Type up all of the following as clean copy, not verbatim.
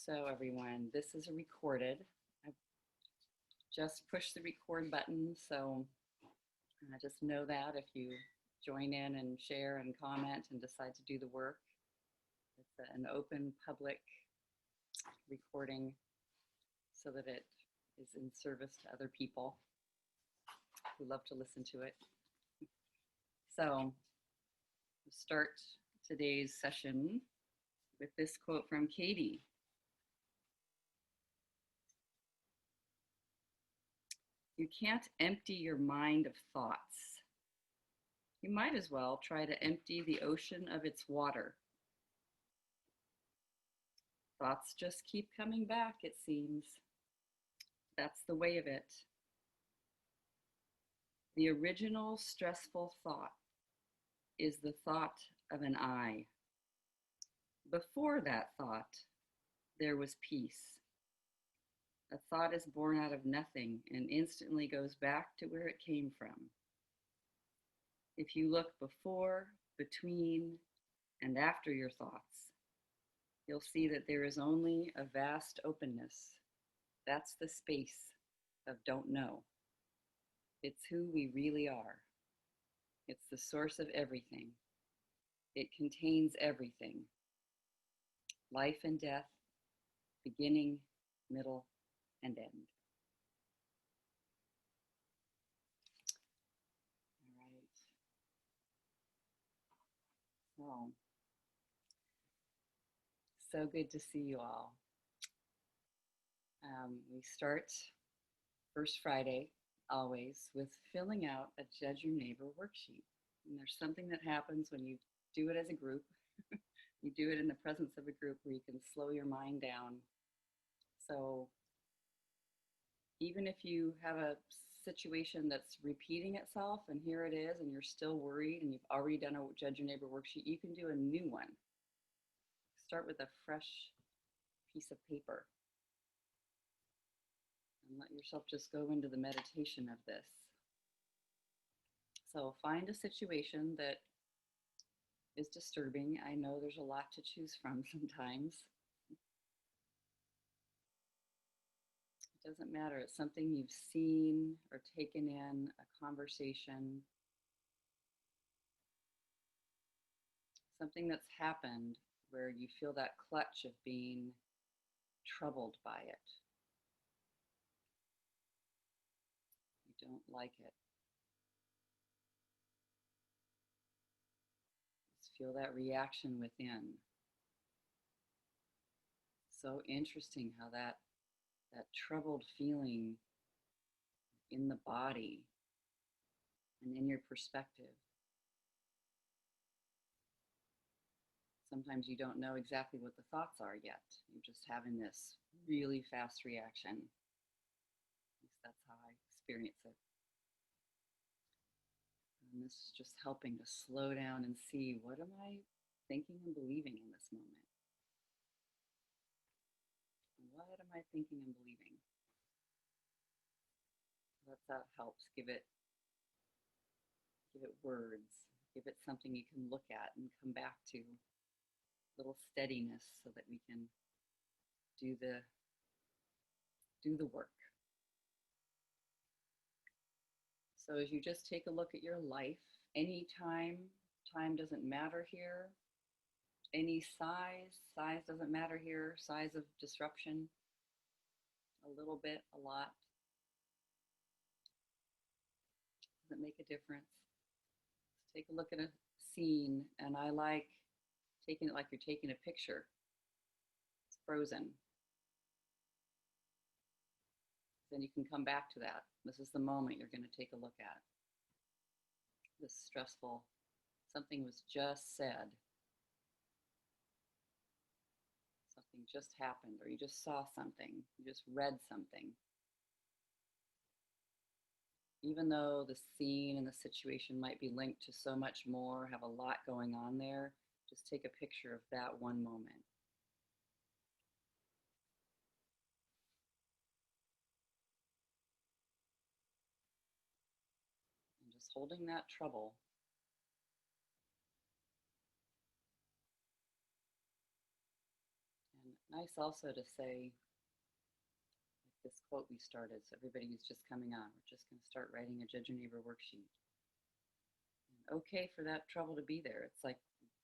So everyone, this is recorded. I just pushed the record button, so just know that if you join in and share and comment and decide to do the work, it's an open public recording so that it is in service to other people who love to listen to it. So we'll start today's session with this quote from Katie. You can't empty your mind of thoughts. You might as well try to empty the ocean of its water. Thoughts just keep coming back, it seems. That's the way of it. The original stressful thought is the thought of an I. Before that thought, there was peace. A thought is born out of nothing and instantly goes back to where it came from. If you look before, between, and after your thoughts, you'll see that there is only a vast openness. That's the space of don't know. It's who we really are. It's the source of everything. It contains everything. Life and death, beginning, middle, and end. All right. So good to see you all. We start first Friday, always, with filling out a Judge Your Neighbor worksheet. And there's something that happens when you do it as a group. You do it in the presence of a group where you can slow your mind down. So even if you have a situation that's repeating itself and here it is and you're still worried and you've already done a Judge Your Neighbor worksheet, you can do a new one. Start with a fresh piece of paper and let yourself just go into the meditation of this. So find a situation that is disturbing. I know there's a lot to choose from sometimes. It doesn't matter. It's something you've seen or taken in, a conversation, something that's happened where you feel that clutch of being troubled by it. You don't like it. Just feel that reaction within. So interesting how that troubled feeling in the body and in your perspective. Sometimes you don't know exactly what the thoughts are yet. You're just having this really fast reaction. At least that's how I experience it. And this is just helping to slow down and see, what am I thinking and believing in this moment? What am I thinking and believing? That helps. Give it words. Give it something you can look at and come back to. Little steadiness so that we can do the work. So as you just take a look at your life, any time doesn't matter here. Any size doesn't matter here. Size of disruption, a little bit, a lot, doesn't make a difference. Just take a look at a scene, and I like taking it like you're taking a picture. It's frozen. Then you can come back to that. This is the moment you're going to take a look at. This stressful, something was just said. Something just happened, or you just saw something, you just read something. Even though the scene and the situation might be linked to so much more, have a lot going on there, just take a picture of that one moment. And just holding that trouble. And Nice also to say, like this quote we started, so everybody who's just coming on, we're just going to start writing a Judge Your Neighbor worksheet. And okay for that trouble to be there. It's like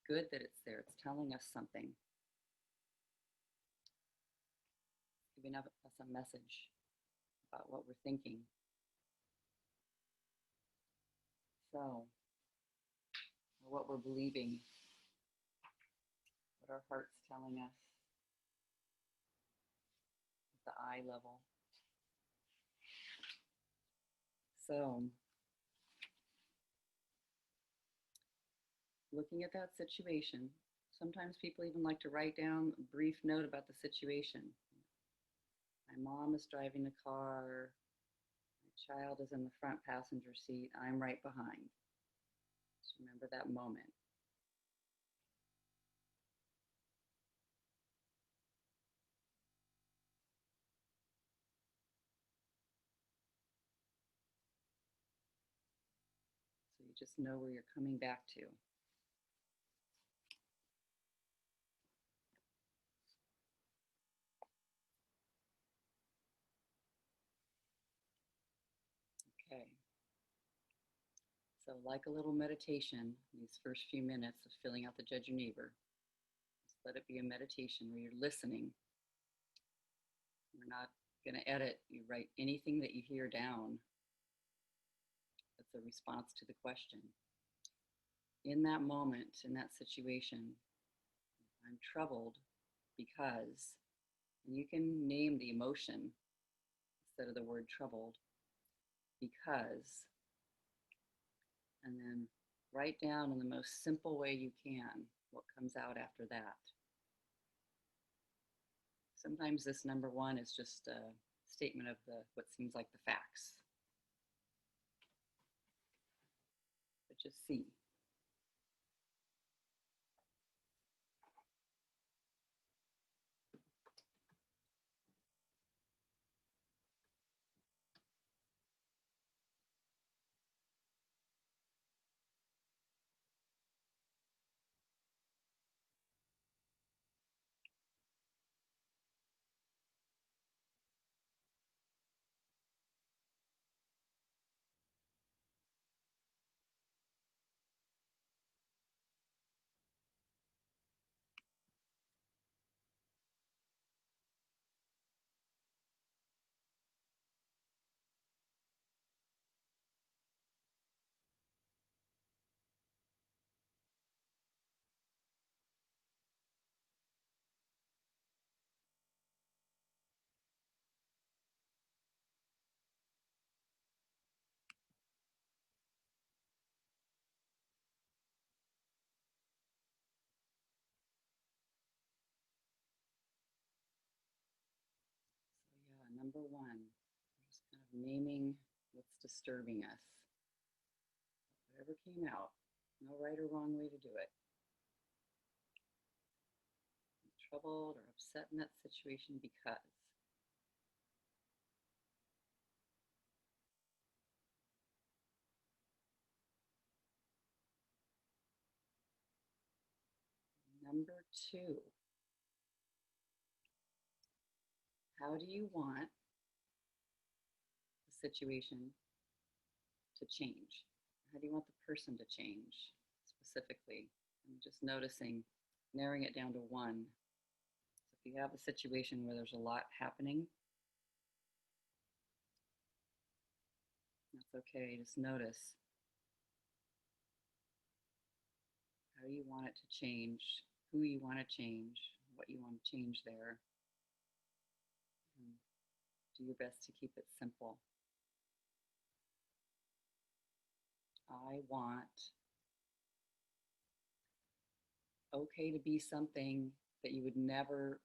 good that it's there. It's telling us something, giving us a message about what we're thinking. So, or what we're believing, what our heart's telling us at the eye level. So, looking at that situation, sometimes people even like to write down a brief note about the situation. My mom is driving the car, my child is in the front passenger seat, I'm right behind. Just remember that moment. So you just know where you're coming back to. Okay. So, like a little meditation, these first few minutes of filling out the Judge Your Neighbor, just let it be a meditation where you're listening. You're not going to edit. You write anything that you hear down that's a response to the question. In that moment, in that situation, I'm troubled because, and you can name the emotion instead of the word troubled, because, and then write down in the most simple way you can what comes out after that. Sometimes this number one is just a statement of what seems like the facts. But just see. So, yeah, number one, we're just kind of naming what's disturbing us. Whatever came out, no right or wrong way to do it. I'm troubled or upset in that situation because. Number two, how do you want the situation to change? How do you want the person to change specifically? And just noticing, narrowing it down to one. So if you have a situation where there's a lot happening, that's okay. Just notice, how you want it to change, who you want to change, what you want to change there. And do your best to keep it simple. I want okay to be something that you would never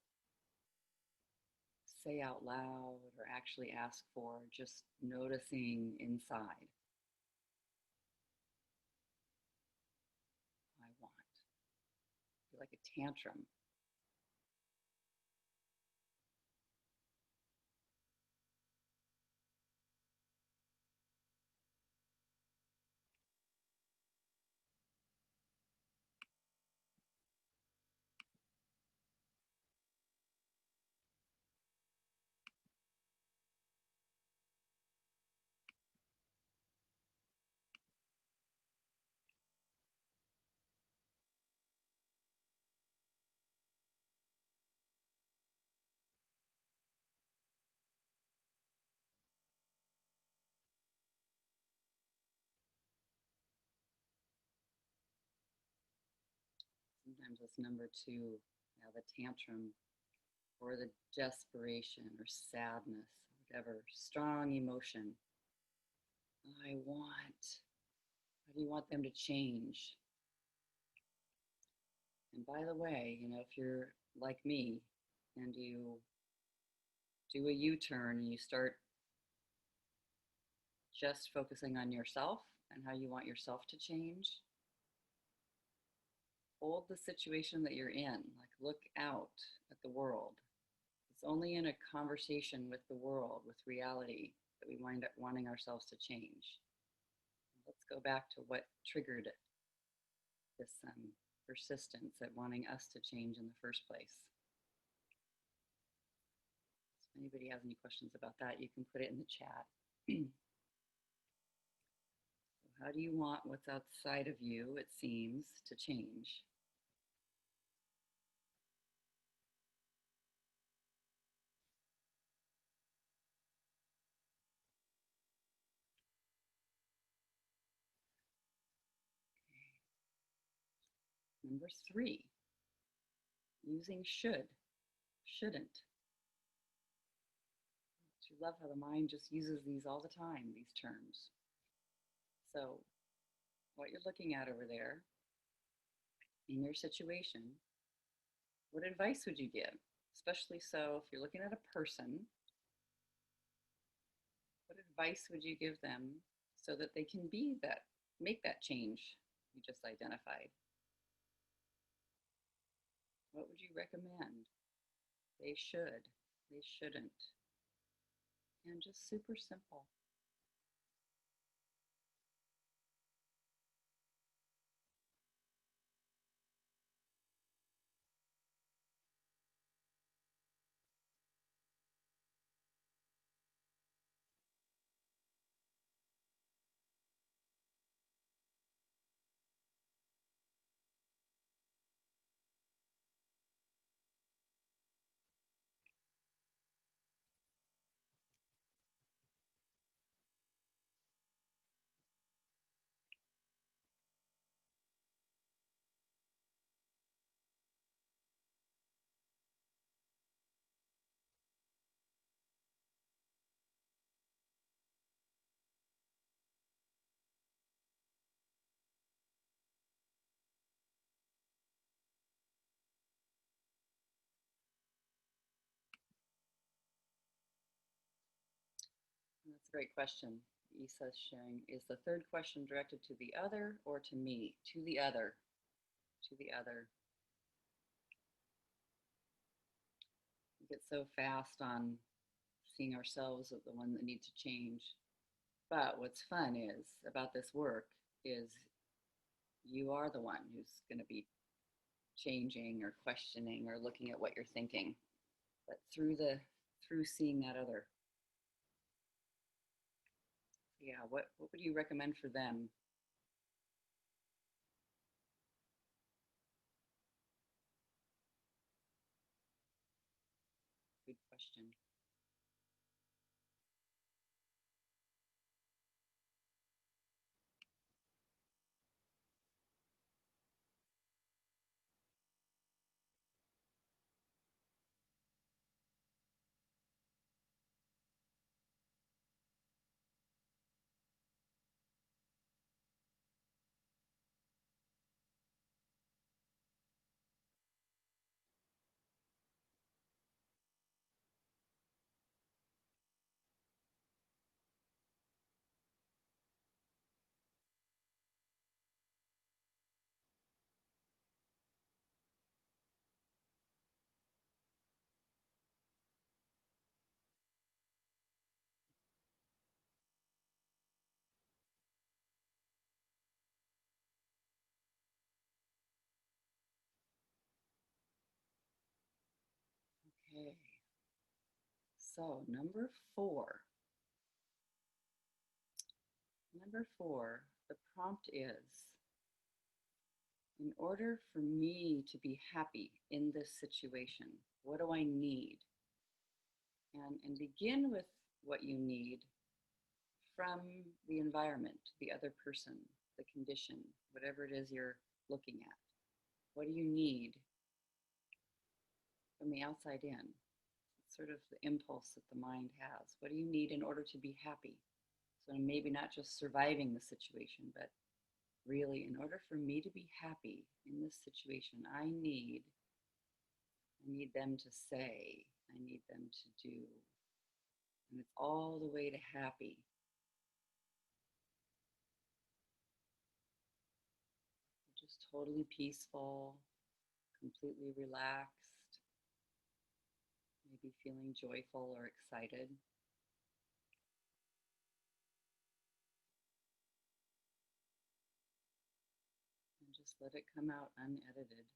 say out loud or actually ask for, just noticing inside. I want. Feel like a tantrum. Sometimes it's number two, the tantrum or the desperation or sadness, whatever, strong emotion. I want, how do you want them to change? And by the way, if you're like me and you do a U-turn and you start just focusing on yourself and how you want yourself to change, hold the situation that you're in, like look out at the world. It's only in a conversation with the world, with reality, that we wind up wanting ourselves to change. Let's go back to what triggered this persistence at wanting us to change in the first place. So if anybody has any questions about that, you can put it in the chat. So how do you want what's outside of you, it seems, to change? Number three, using should, shouldn't. I love how the mind just uses these all the time, these terms. So what you're looking at over there in your situation, what advice would you give? Especially so if you're looking at a person, what advice would you give them so that they can make that change you just identified? What would you recommend? They should, they shouldn't. And just super simple. That's a great question. Isa's sharing, is the third question directed to the other or to me? To the other. To the other. We get so fast on seeing ourselves as the one that needs to change. But what's fun is about this work is you are the one who's going to be changing or questioning or looking at what you're thinking, but through seeing that other. Yeah, what would you recommend for them? Good question. Okay. So number four. Number four, the prompt is, in order for me to be happy in this situation, what do I need? And begin with what you need from the environment, the other person, the condition, whatever it is you're looking at. What do you need from the outside in? It's sort of the impulse that the mind has. What do you need in order to be happy? So maybe not just surviving the situation, but really, in order for me to be happy in this situation, I need them to say, I need them to do. And it's all the way to happy. Just totally peaceful, completely relaxed, maybe feeling joyful or excited. And just let it come out unedited.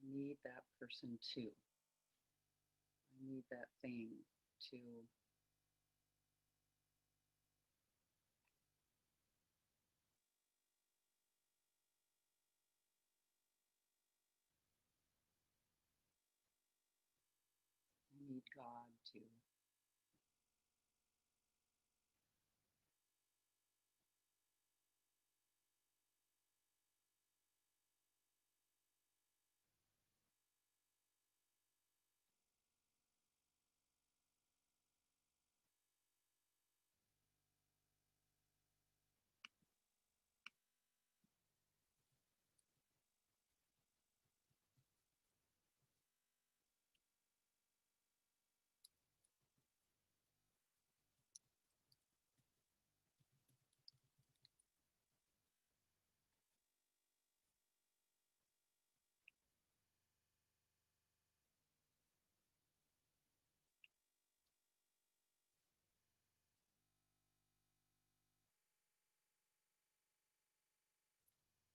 I need that person too. I need that thing to I need God to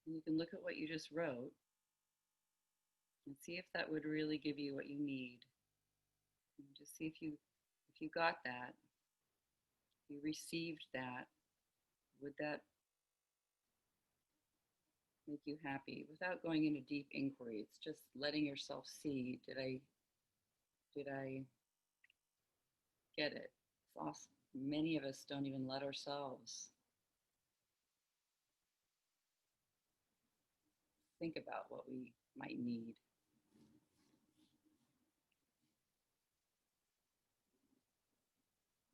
and you can look at what you just wrote and see if that would really give you what you need. And just see if you got that, if you received that, would that make you happy without going into deep inquiry? It's just letting yourself see, did I get it? It's awesome. Many of us don't even let ourselves think about what we might need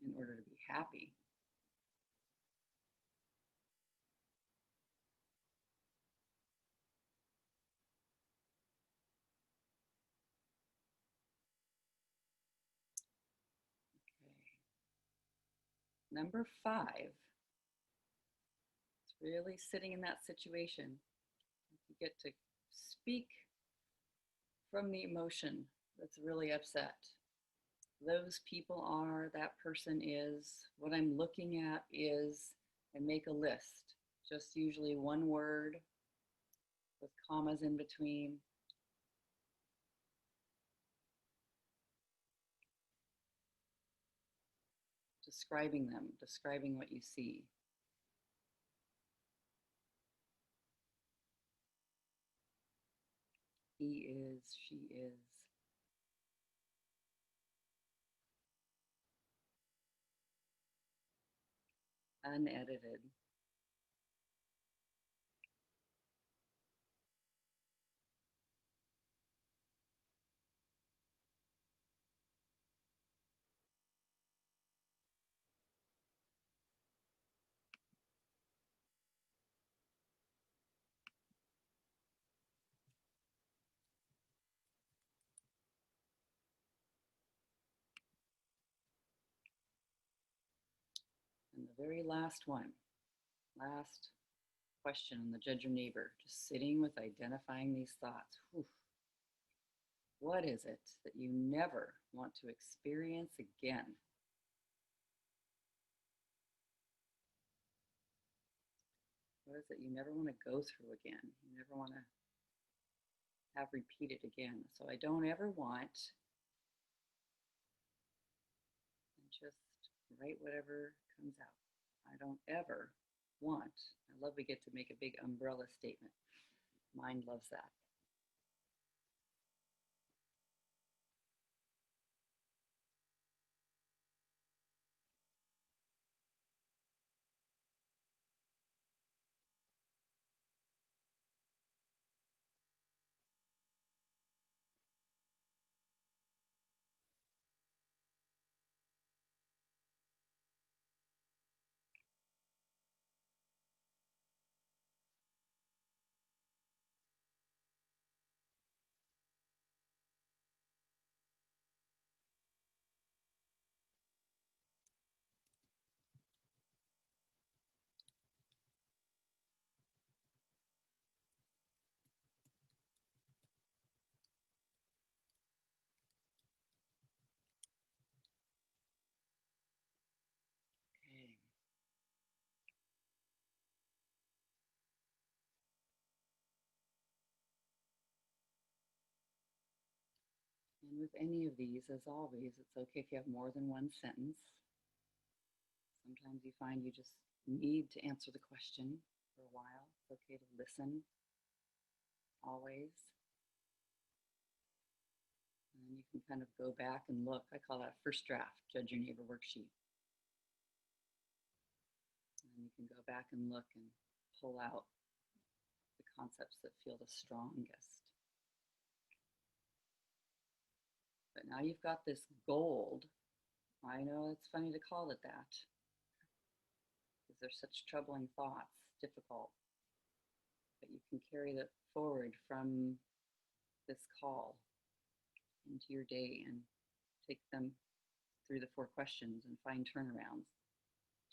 in order to be happy. Okay. Number 5, it's really sitting in that situation. You get to speak from the emotion that's really upset. Those people are, that person is, what I'm looking at is, and make a list. Just usually one word with commas in between. Describing them, describing what you see. He is, she is. Unedited. And the very last one, last question on the judge your neighbor, just sitting with identifying these thoughts. Whew. What is it that you never want to experience again? What is it you never want to go through again? You never want to have repeated again. So I don't ever want, and just write whatever comes out. I don't ever want. I love we get to make a big umbrella statement. Mind loves that. with any of these, as always, it's okay if you have more than one sentence. Sometimes you find you just need to answer the question for a while. It's okay to listen, always. And you can kind of go back and look. I call that first draft, Judge Your Neighbor worksheet. And you can go back and look and pull out the concepts that feel the strongest. But now you've got this gold. I know it's funny to call it that, because there's such troubling thoughts, difficult. But you can carry that forward from this call into your day and take them through the 4 questions and find turnarounds.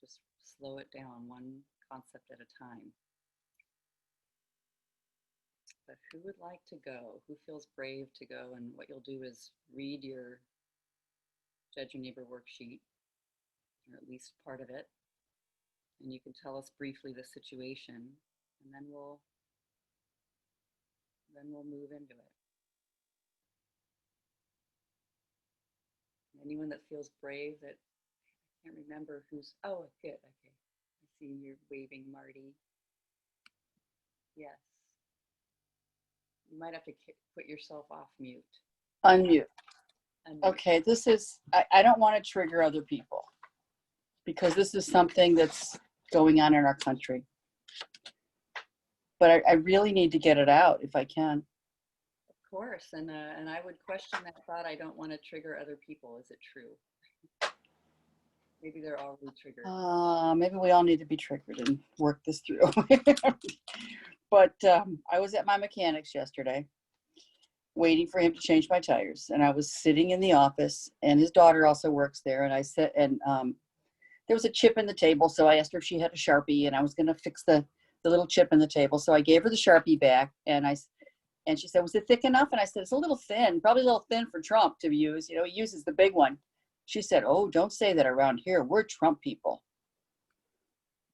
Just slow it down, one concept at a time. But who would like to go? Who feels brave to go? And what you'll do is read your Judge Your Neighbor worksheet, or at least part of it, and you can tell us briefly the situation, and then we'll move into it. Anyone that feels brave, that I can't remember who's, oh, good, okay. I see you're waving, Marty. Yes. You might have to put yourself off mute. Unmute. Unmute. Okay, this is, I don't want to trigger other people because this is something that's going on in our country. But I really need to get it out if I can. Of course, and I would question that thought. I don't want to trigger other people. Is it true? Maybe they're already triggered. Maybe we all need to be triggered and work this through. But I was at my mechanic's yesterday waiting for him to change my tires. And I was sitting in the office, and his daughter also works there. And I said, and there was a chip in the table. So I asked her if she had a Sharpie, and I was going to fix the little chip in the table. So I gave her the Sharpie back, and she said, was it thick enough? And I said, it's a little thin, probably a little thin for Trump to use. You know, he uses the big one. She said, oh, don't say that around here. We're Trump people.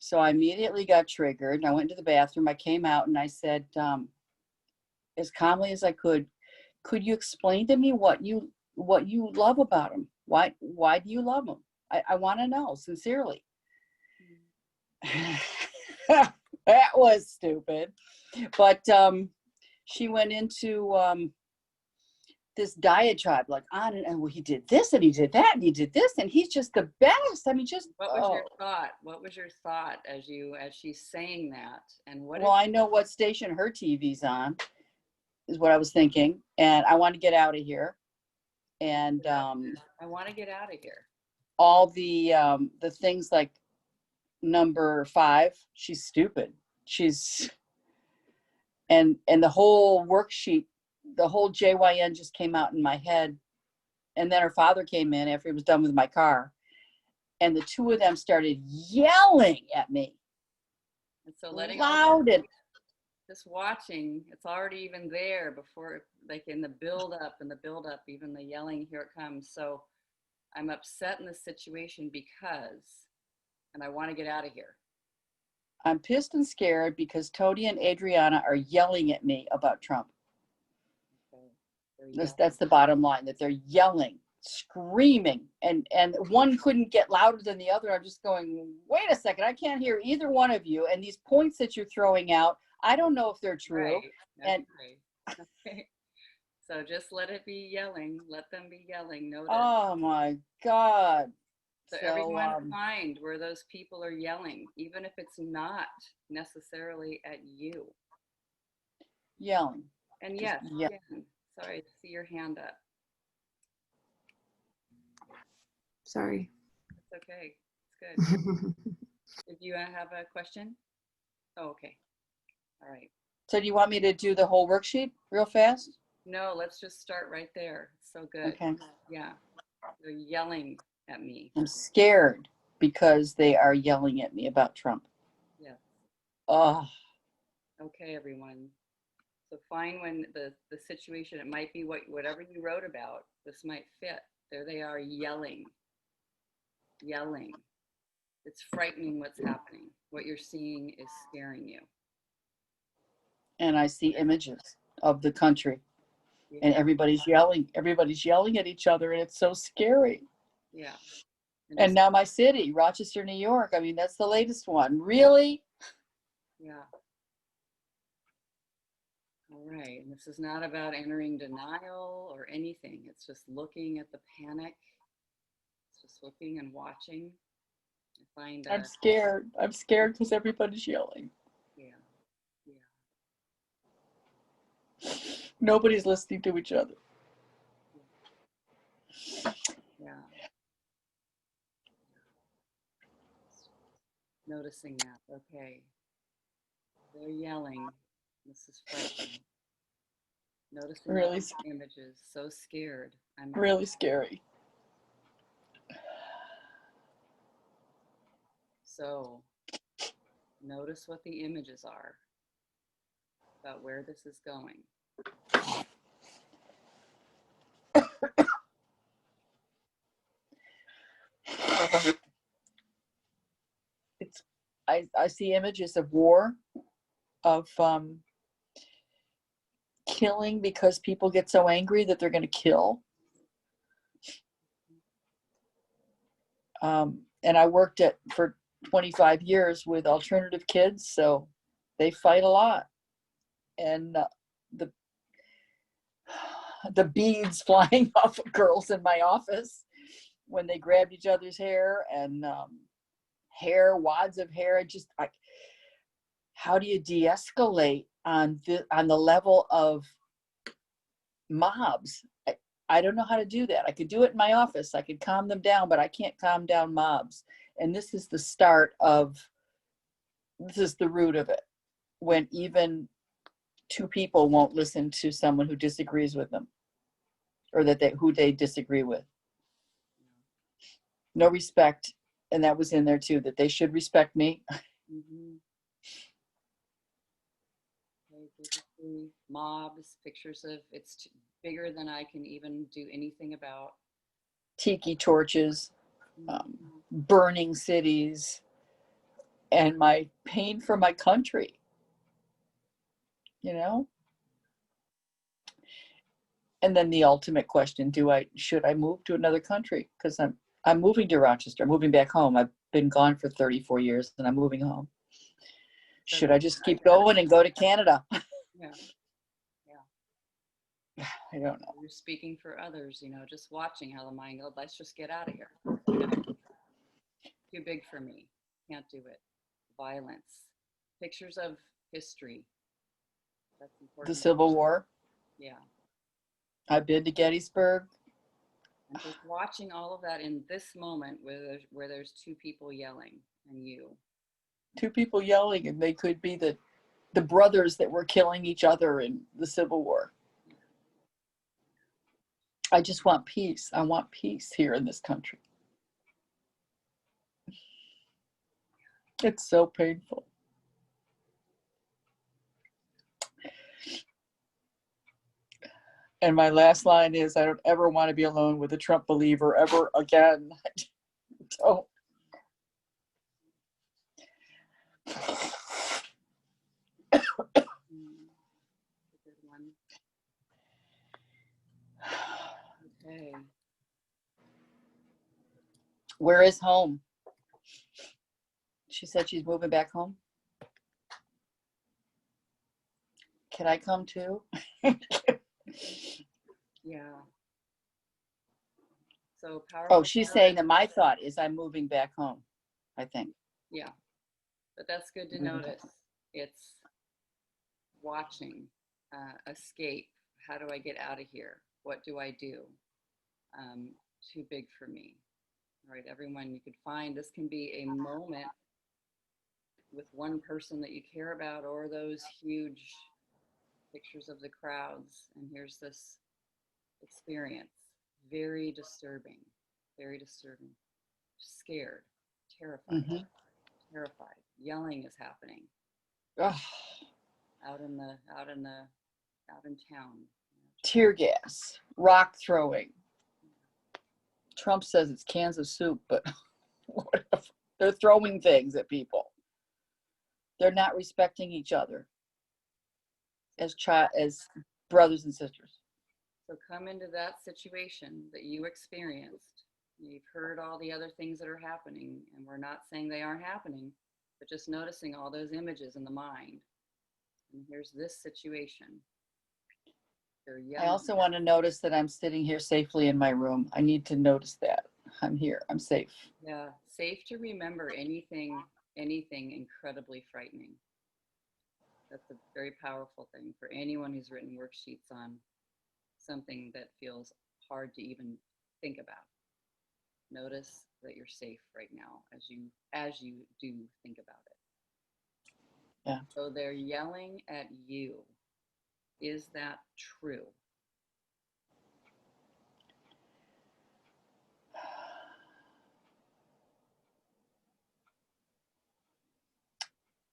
So I immediately got triggered. I went into the bathroom. I came out and I said, as calmly as I could you explain to me what you love about him? Why do you love him? I want to know sincerely. That was stupid. But she went into this diatribe, like on and well, he did this and he did that and he did this and he's just the best. I mean, just what was your thought? What was your thought as she's saying that? And what? Well, I know what station her TV's on, is what I was thinking, and I want to get out of here. And I want to get out of here. All the things like number 5, she's stupid. She's and the whole worksheet, the whole JYN just came out in my head. And then her father came in after he was done with my car, and the two of them started yelling at me. And so letting loud and just watching, it's already even there before, like in the build up, even the yelling, here it comes. So I'm upset in this situation because, and I want to get out of here. I'm pissed and scared because Tony and Adriana are yelling at me about Trump. Okay. That's the bottom line, that they're yelling, screaming, and one couldn't get louder than the other. I'm just going, wait a second, I can't hear either one of you. And these points that you're throwing out, I don't know if they're true. Right. And okay. So just let it be yelling. Let them be yelling. Know that. Oh my God. So everyone find where those people are yelling, even if it's not necessarily at you. Yelling. And yes, again, sorry, I see your hand up. Sorry. It's okay. It's good. Did you have a question? Oh, okay. All right. So do you want me to do the whole worksheet real fast? No, let's just start right there. So good. Okay. Yeah. They're yelling at me. I'm scared because they are yelling at me about Trump. Yes. Oh. Okay, everyone. So find when the situation, it might be whatever you wrote about, this might fit. There they are yelling. Yelling. It's frightening what's happening. What you're seeing is scaring you. And I see images of the country and Yeah. everybody's yelling at each other, and it's so scary. Yeah. And now my city, Rochester, New York, I mean, that's the latest one. Really? Yeah. All right. And this is not about entering denial or anything. It's just looking at the panic. It's just looking and watching. I find, I'm scared. I'm scared because everybody's yelling. yeah, yeah, Nobody's listening to each other. yeah. Noticing that. Okay. They're yelling. This is frightening. Noticing all Really, the images. So scared. I'm really scary. So notice what the images are about where this is going. It's I see images of war, of killing because people get so angry that they're going to kill. And I worked for 25 years with alternative kids, so they fight a lot. And the the beads flying off of girls in my office when they grabbed each other's hair, and wads of hair. How do you de-escalate on the level of mobs? I don't know how to do that. I could do it in my office. I could calm them down, but I can't calm down mobs. And this is the root of it, when even two people won't listen to someone who disagrees with them, or who they disagree with. No respect. And that was in there too, that they should respect me. Mm-hmm. Okay, mobs, pictures of it's bigger than I can even do anything about. Tiki torches, burning cities, and my pain for my country, you know? And then the ultimate question, should I move to another country? Because I'm moving to Rochester. I'm moving back home. I've been gone for 34 years and I'm moving home. Should I just keep going and go to Canada? Yeah. I don't know. You're speaking for others, just watching how the mind goes, let's just get out of here. Too big for me. Can't do it. Violence. Pictures of history. That's important. The Civil War. Yeah. I've been to Gettysburg. And just watching all of that in this moment where there's two people yelling and you. Two people yelling, and they could be the brothers that were killing each other in the Civil War. I just want peace. I want peace here in this country. It's so painful. And my last line is, I don't ever want to be alone with a Trump believer ever again. Don't. Good one. Okay. Where is home? She said she's moving back home. Can I come too? Yeah. So powerful. Oh, she's saying that my thought is I'm moving back home, I think. Yeah. But that's good to notice. It's watching, escape. How do I get out of here? What do I do? Too big for me. All right, everyone, you could find this can be a moment with one person that you care about, or those huge pictures of the crowds. And here's this experience. Very disturbing, scared, terrified, terrified. Yelling is happening. Ugh. Out in town. Tear gas, rock throwing. Trump says it's cans of soup, but whatever. They're throwing things at people. They're not respecting each other as brothers and sisters. So come into that situation that you experienced. You've heard all the other things that are happening, and we're not saying they aren't happening, but just noticing all those images in the mind. And here's this situation. They're I yelling. also want to notice that I'm sitting here safely in my room. I need to notice that. I'm here. I'm safe. Yeah, safe to remember anything incredibly frightening. That's a very powerful thing for anyone who's written worksheets on something that feels hard to even think about. Notice that you're safe right now as you do think about it. Yeah. So they're yelling at you. Is that true?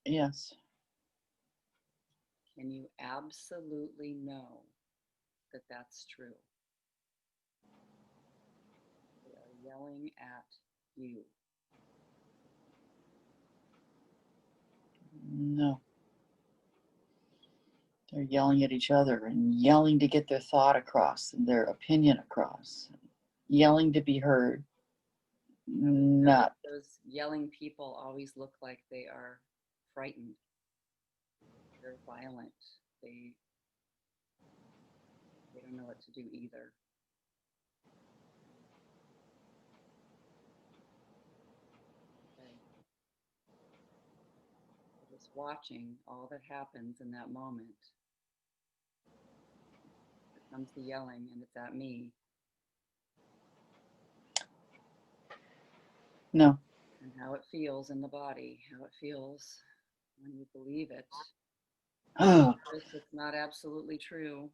Yes. Can you absolutely know that that's true? They are yelling at you. No. They're yelling at each other and yelling to get their thought across and their opinion across. Yelling to be heard. Not. Those yelling people always look like they are frightened. They're violent. They don't know what to do either. Okay. So just watching all that happens in that moment. Here comes the yelling, and it's at me. No. And how it feels in the body, how it feels when you believe it. Oh, It's not absolutely true.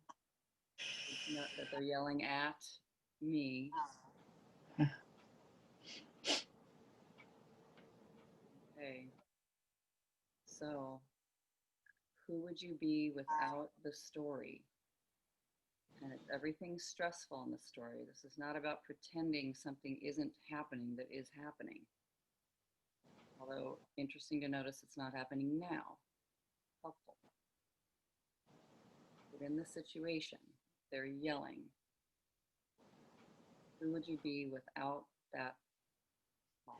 It's not that they're yelling at me. Okay. So, who would you be without the story? And it's everything stressful in the story. This is not about pretending something isn't happening that is happening. Although interesting to notice it's not happening now. Helpful. But in the situation, they're yelling. Who would you be without that thought?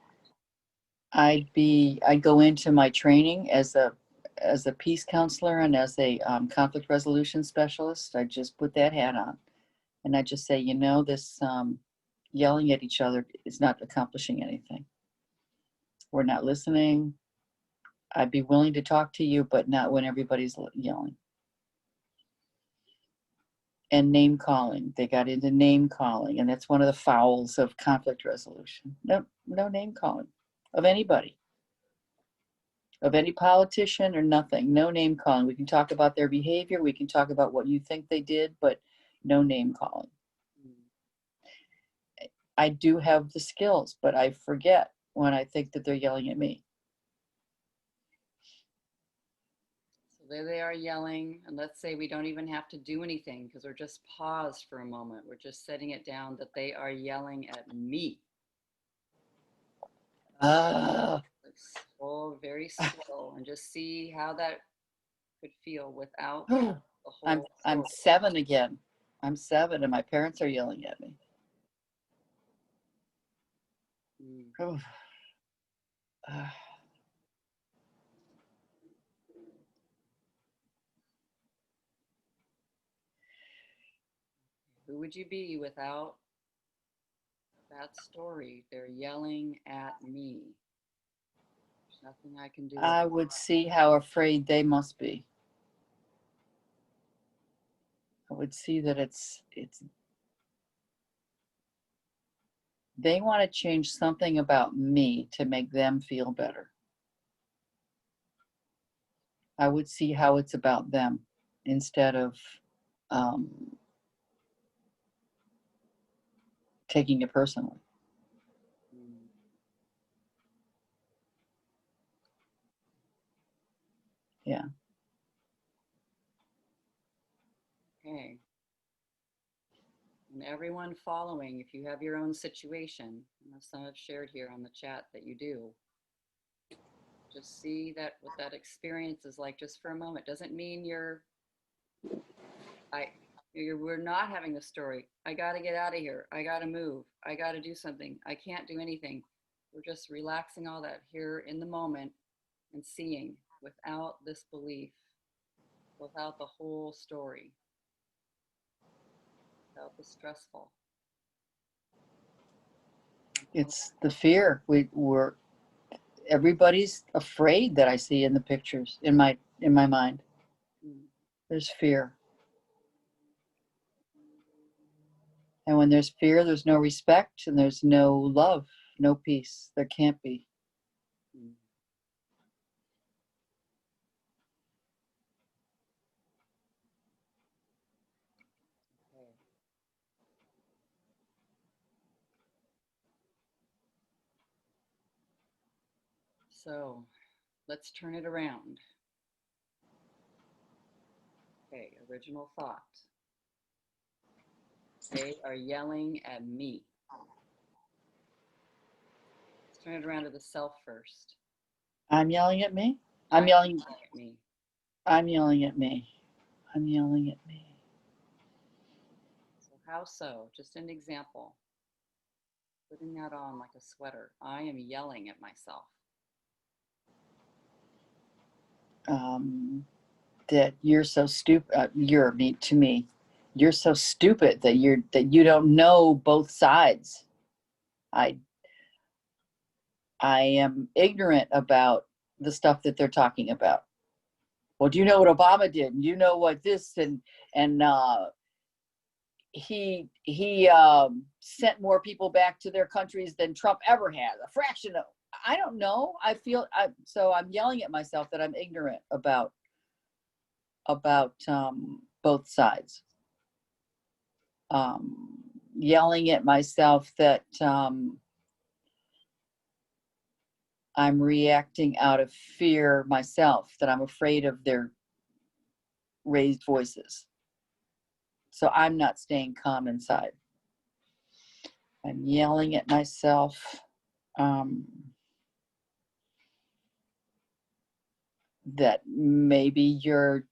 I'd go into my training as a peace counselor and as a conflict resolution specialist. I just put that hat on, and I just say, this yelling at each other is not accomplishing anything. We're not listening. I'd be willing to talk to you, but not when everybody's yelling. And name calling. They got into name calling, and that's one of the fouls of conflict resolution. No name calling of anybody, of any politician or nothing. No name calling. We can talk about their behavior. We can talk about what you think they did, but no name calling. I do have the skills, but I forget when I think that they're yelling at me. So there they are yelling, and let's say we don't even have to do anything because we're just paused for a moment. We're just setting it down that they are yelling at me. Let's hold very still and just see how that could feel without the whole I'm story. 7 again. I'm 7 and my parents are yelling at me. Mm. Who would you be without that story? They're yelling at me. There's nothing I can do. I would see how afraid they must be. I would see that it's they want to change something about me to make them feel better. I would see how it's about them instead of um, taking it personally. Mm. Yeah. Okay. And everyone following, if you have your own situation, some have shared here on the chat that you do, just see that what that experience is like just for a moment. Doesn't mean I We're not having the story. I got to get out of here. I got to move. I got to do something. I can't do anything. We're just relaxing all that here in the moment and seeing without this belief, without the whole story, without the stressful. It's the fear. We're everybody's afraid that I see in the pictures in my mind. There's fear. And when there's fear, there's no respect and there's no love, no peace. There can't be. Okay. So let's turn it around. Okay, original thought. They are yelling at me. Let's turn it around to the self first. I'm yelling at me. I'm yelling at me. I'm yelling at me. I'm yelling at me. So how so? Just an example. Putting that on like a sweater. I am yelling at myself. That you're so stupid. You're me to me. You're so stupid that you don't know both sides. I am ignorant about the stuff that they're talking about. Well, do you know what Obama did? And you know what this and he sent more people back to their countries than Trump ever has. A fraction of. I don't know. So I'm yelling at myself that I'm ignorant about both sides. Yelling at myself that I'm reacting out of fear myself, that I'm afraid of their raised voices. So I'm not staying calm inside. I'm yelling at myself that maybe you're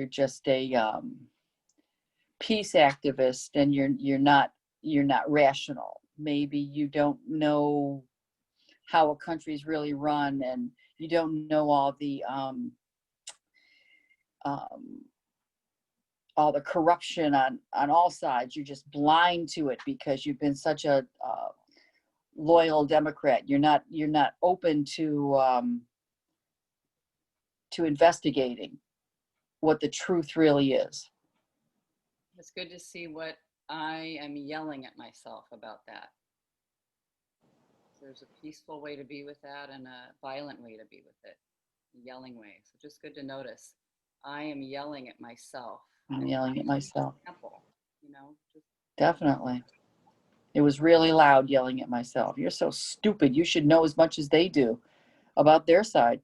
just a peace activist and you're not rational. Maybe you don't know how a country's really run and you don't know all the corruption on all sides. You're just blind to it because you've been such a loyal Democrat. You're not open to investigating what the truth really is. It's good to see what I am yelling at myself about that. There's a peaceful way to be with that and a violent way to be with it, a yelling way. So just good to notice. I am yelling at myself. I'm yelling at myself. Example, just definitely. It was really loud yelling at myself. You're so stupid. You should know as much as they do about their side.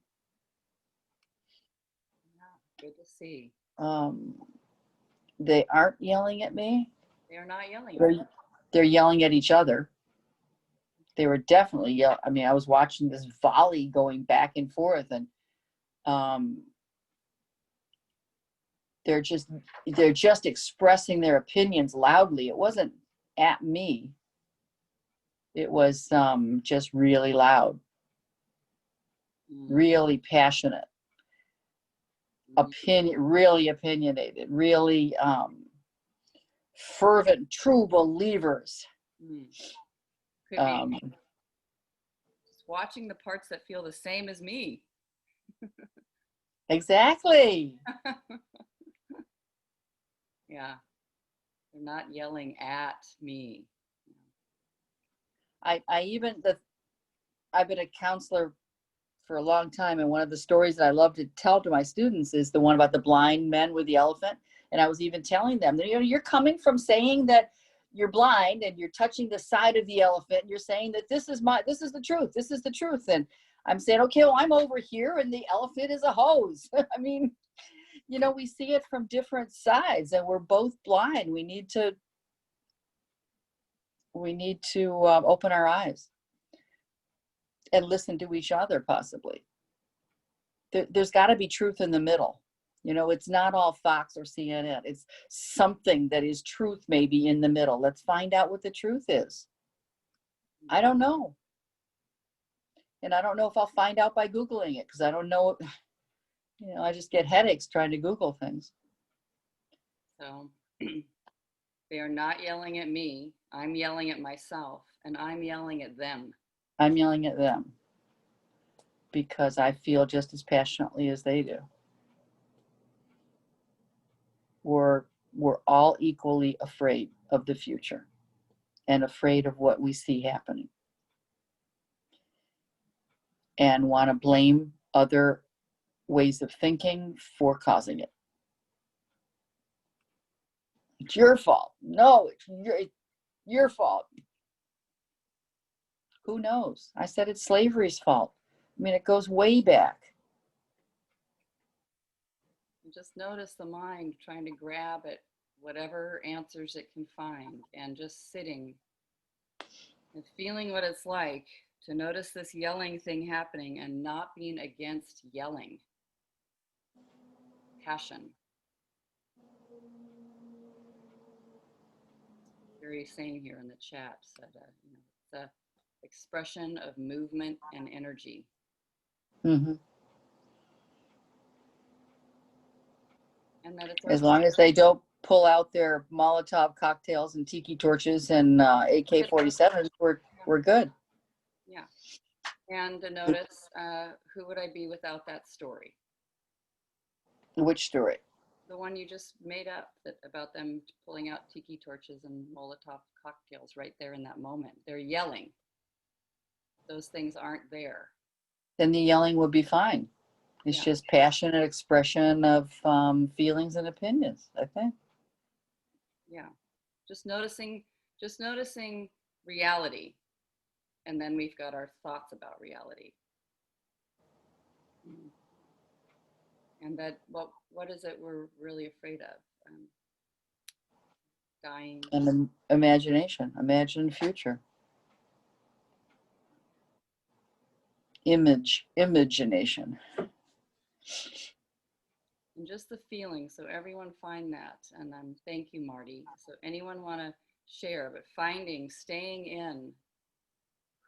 Yeah, good to see. They aren't yelling at me. They are not yelling. They're yelling at each other. They were definitely yelling. I mean, I was watching this volley going back and forth, and they're just expressing their opinions loudly. It wasn't at me. It was just really loud, really passionate, really opinionated, really fervent, true believers. Could be just watching the parts that feel the same as me. Exactly. Yeah. They're not yelling at me. I've been a counselor for a long time, and one of the stories that I love to tell to my students is the one about the blind men with the elephant. And I was even telling them that, you're coming from saying that you're blind and you're touching the side of the elephant, and you're saying that this is the truth. And I'm saying, okay, well, I'm over here and the elephant is a hose. I mean, we see it from different sides and we're both blind. We need to open our eyes and listen to each other, possibly. There's got to be truth in the middle. You know, it's not all Fox or CNN. It's something that is truth maybe in the middle. Let's find out what the truth is. I don't know. And I don't know if I'll find out by Googling it, because I don't know. You know, I just get headaches trying to Google things. So they are not yelling at me. I'm yelling at myself, and I'm yelling at them. I'm yelling at them because I feel just as passionately as they do. We're all equally afraid of the future and afraid of what we see happening, and want to blame other ways of thinking for causing it. It's your fault. No, it's your fault. Who knows? I said it's slavery's fault. I mean, it goes way back. Just notice the mind trying to grab at whatever answers it can find, and just sitting and feeling what it's like to notice this yelling thing happening and not being against yelling. Passion. Very saying here in the chat said, it's a expression of movement and energy. Mm-hmm. And that it's As long as they don't pull out their Molotov cocktails and tiki torches and AK-47s, we're good. Yeah. And to notice, who would I be without that story? Which story? The one you just made up, that about them pulling out tiki torches and Molotov cocktails right there in that moment. They're yelling. Those things aren't there. Then the yelling would be fine. It's just passionate expression of feelings and opinions, I think. Yeah. Just noticing reality. And then we've got our thoughts about reality. And that, what is it we're really afraid of? Dying. And imagination. Imagine the future. Imagination. And just the feeling. So everyone find that. And thank you, Marty. So anyone want to share, but staying in,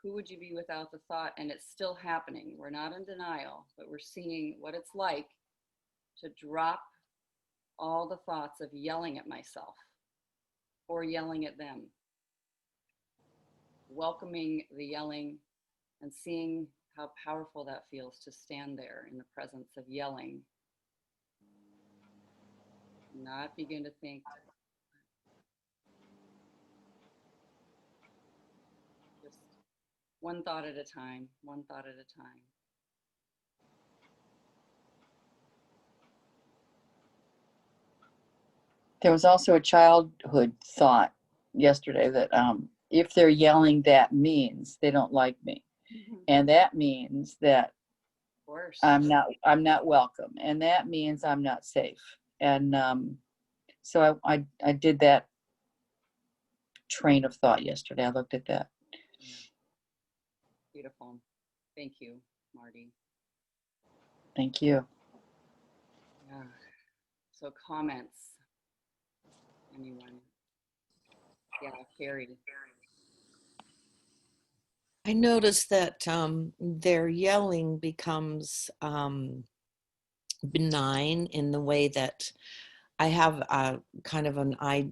who would you be without the thought? And it's still happening. We're not in denial, but we're seeing what it's like to drop all the thoughts of yelling at myself or yelling at them. Welcoming the yelling and seeing how powerful that feels to stand there in the presence of yelling. Not begin to think. Just one thought at a time, one thought at a time. There was also a childhood thought yesterday that if they're yelling, that means they don't like me. And that means that I'm not welcome. And that means I'm not safe. And so I did that train of thought yesterday. I looked at that. Beautiful. Thank you, Marty. Thank you. Yeah. So comments. Anyone? Yeah, Carrie. I noticed that their yelling becomes benign in the way that I have a kind of I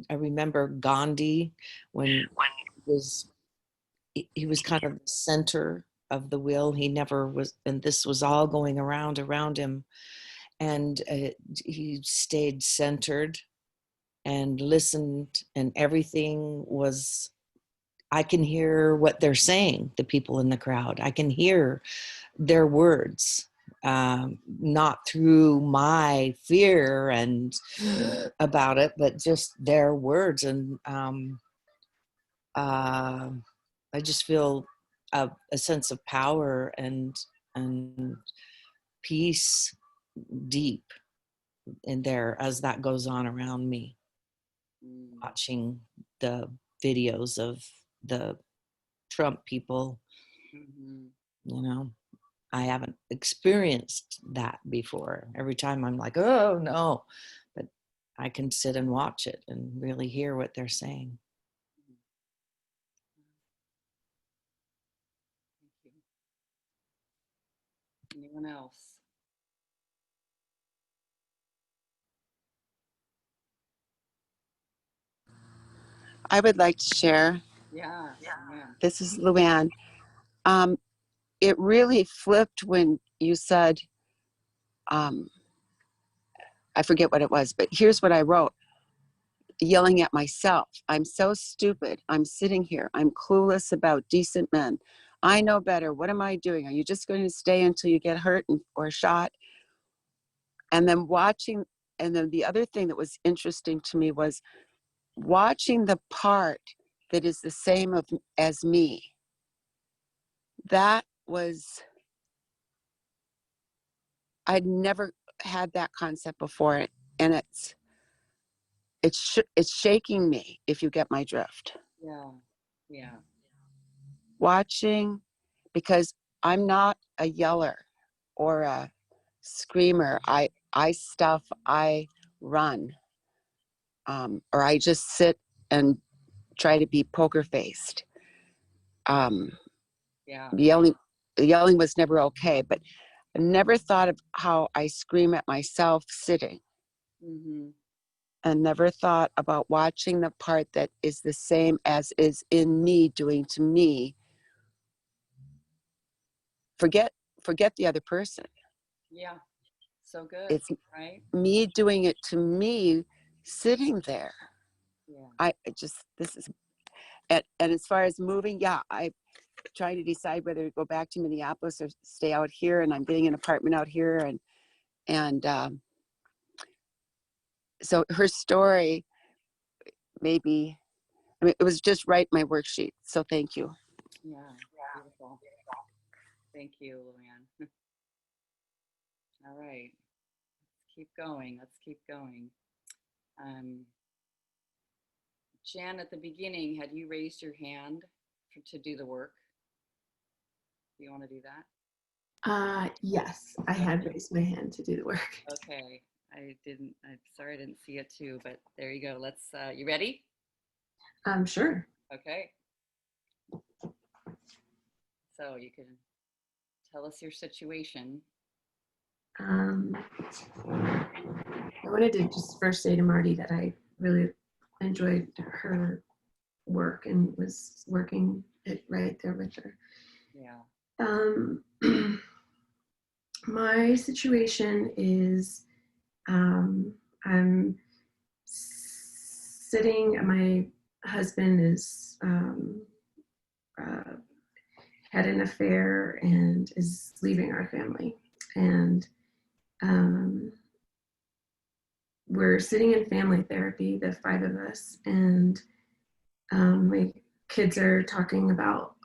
remember Gandhi when he was kind of the center of the wheel. He never was, and this was all going around him, and he stayed centered and listened, and everything was. I can hear what they're saying, the people in the crowd. I can hear their words, not through my fear and about it, but just their words. And I just feel a sense of power and peace deep in there as that goes on around me, watching the videos of the Trump people, you know. I haven't experienced that before. Every time I'm like, oh no, but I can sit and watch it and really hear what they're saying. Thank you. Anyone else? I would like to share. Yeah. Yeah. This is Luann. Um, it really flipped when you said, I forget what it was, but here's what I wrote. Yelling at myself. I'm so stupid. I'm sitting here. I'm clueless about decent men. I know better. What am I doing? Are you just going to stay until you get hurt or shot? And then the other thing that was interesting to me was watching the part that is the same as me. That was, I'd never had that concept before, and it's shaking me, if you get my drift. Yeah. Yeah. Watching, because I'm not a yeller or a screamer. I stuff, I run, or I just sit and try to be poker faced. Yeah. Yelling was never okay, but I never thought of how I scream at myself sitting, Mm-hmm. and never thought about watching the part that is the same as is in me doing to me. Forget the other person. Yeah. So good. It's Right? me doing it to me sitting there. Yeah. This is, and as far as moving, yeah, I trying to decide whether to go back to Minneapolis or stay out here, and I'm getting an apartment out here, and so her story maybe, I mean, it was just right in my worksheet. So thank you. Yeah. Beautiful. Thank you, Luann. All right. Keep going. Let's keep going. Um, Jan, at the beginning, had you raised your hand to do the work? Do you want to do that? Yes, I had raised my hand to do the work. Okay. I'm sorry I didn't see it too, but there you go. You ready? Sure. Okay. So you can tell us your situation. I wanted to just first say to Marty that I really enjoyed her work and was working it right there with her. Yeah. My situation is I'm sitting, my husband is uh, had an affair and is leaving our family. And we're sitting in family therapy, the five of us, and my kids are talking about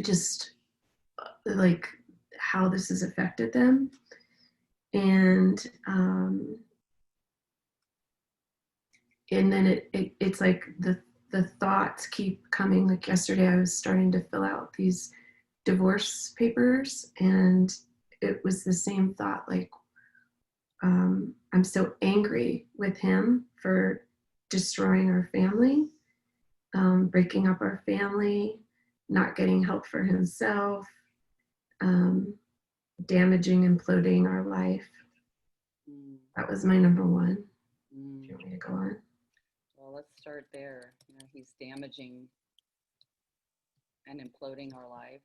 just like how this has affected them. And then it's like the thoughts keep coming. Like yesterday, I was starting to fill out these divorce papers, and it was the same thought, like I'm so angry with him for destroying our family, breaking up our family, not getting help for himself, um, damaging, imploding our life. Mm, That was my number one. Do mm. you want me to go on? Well, let's start there. He's damaging and imploding our life.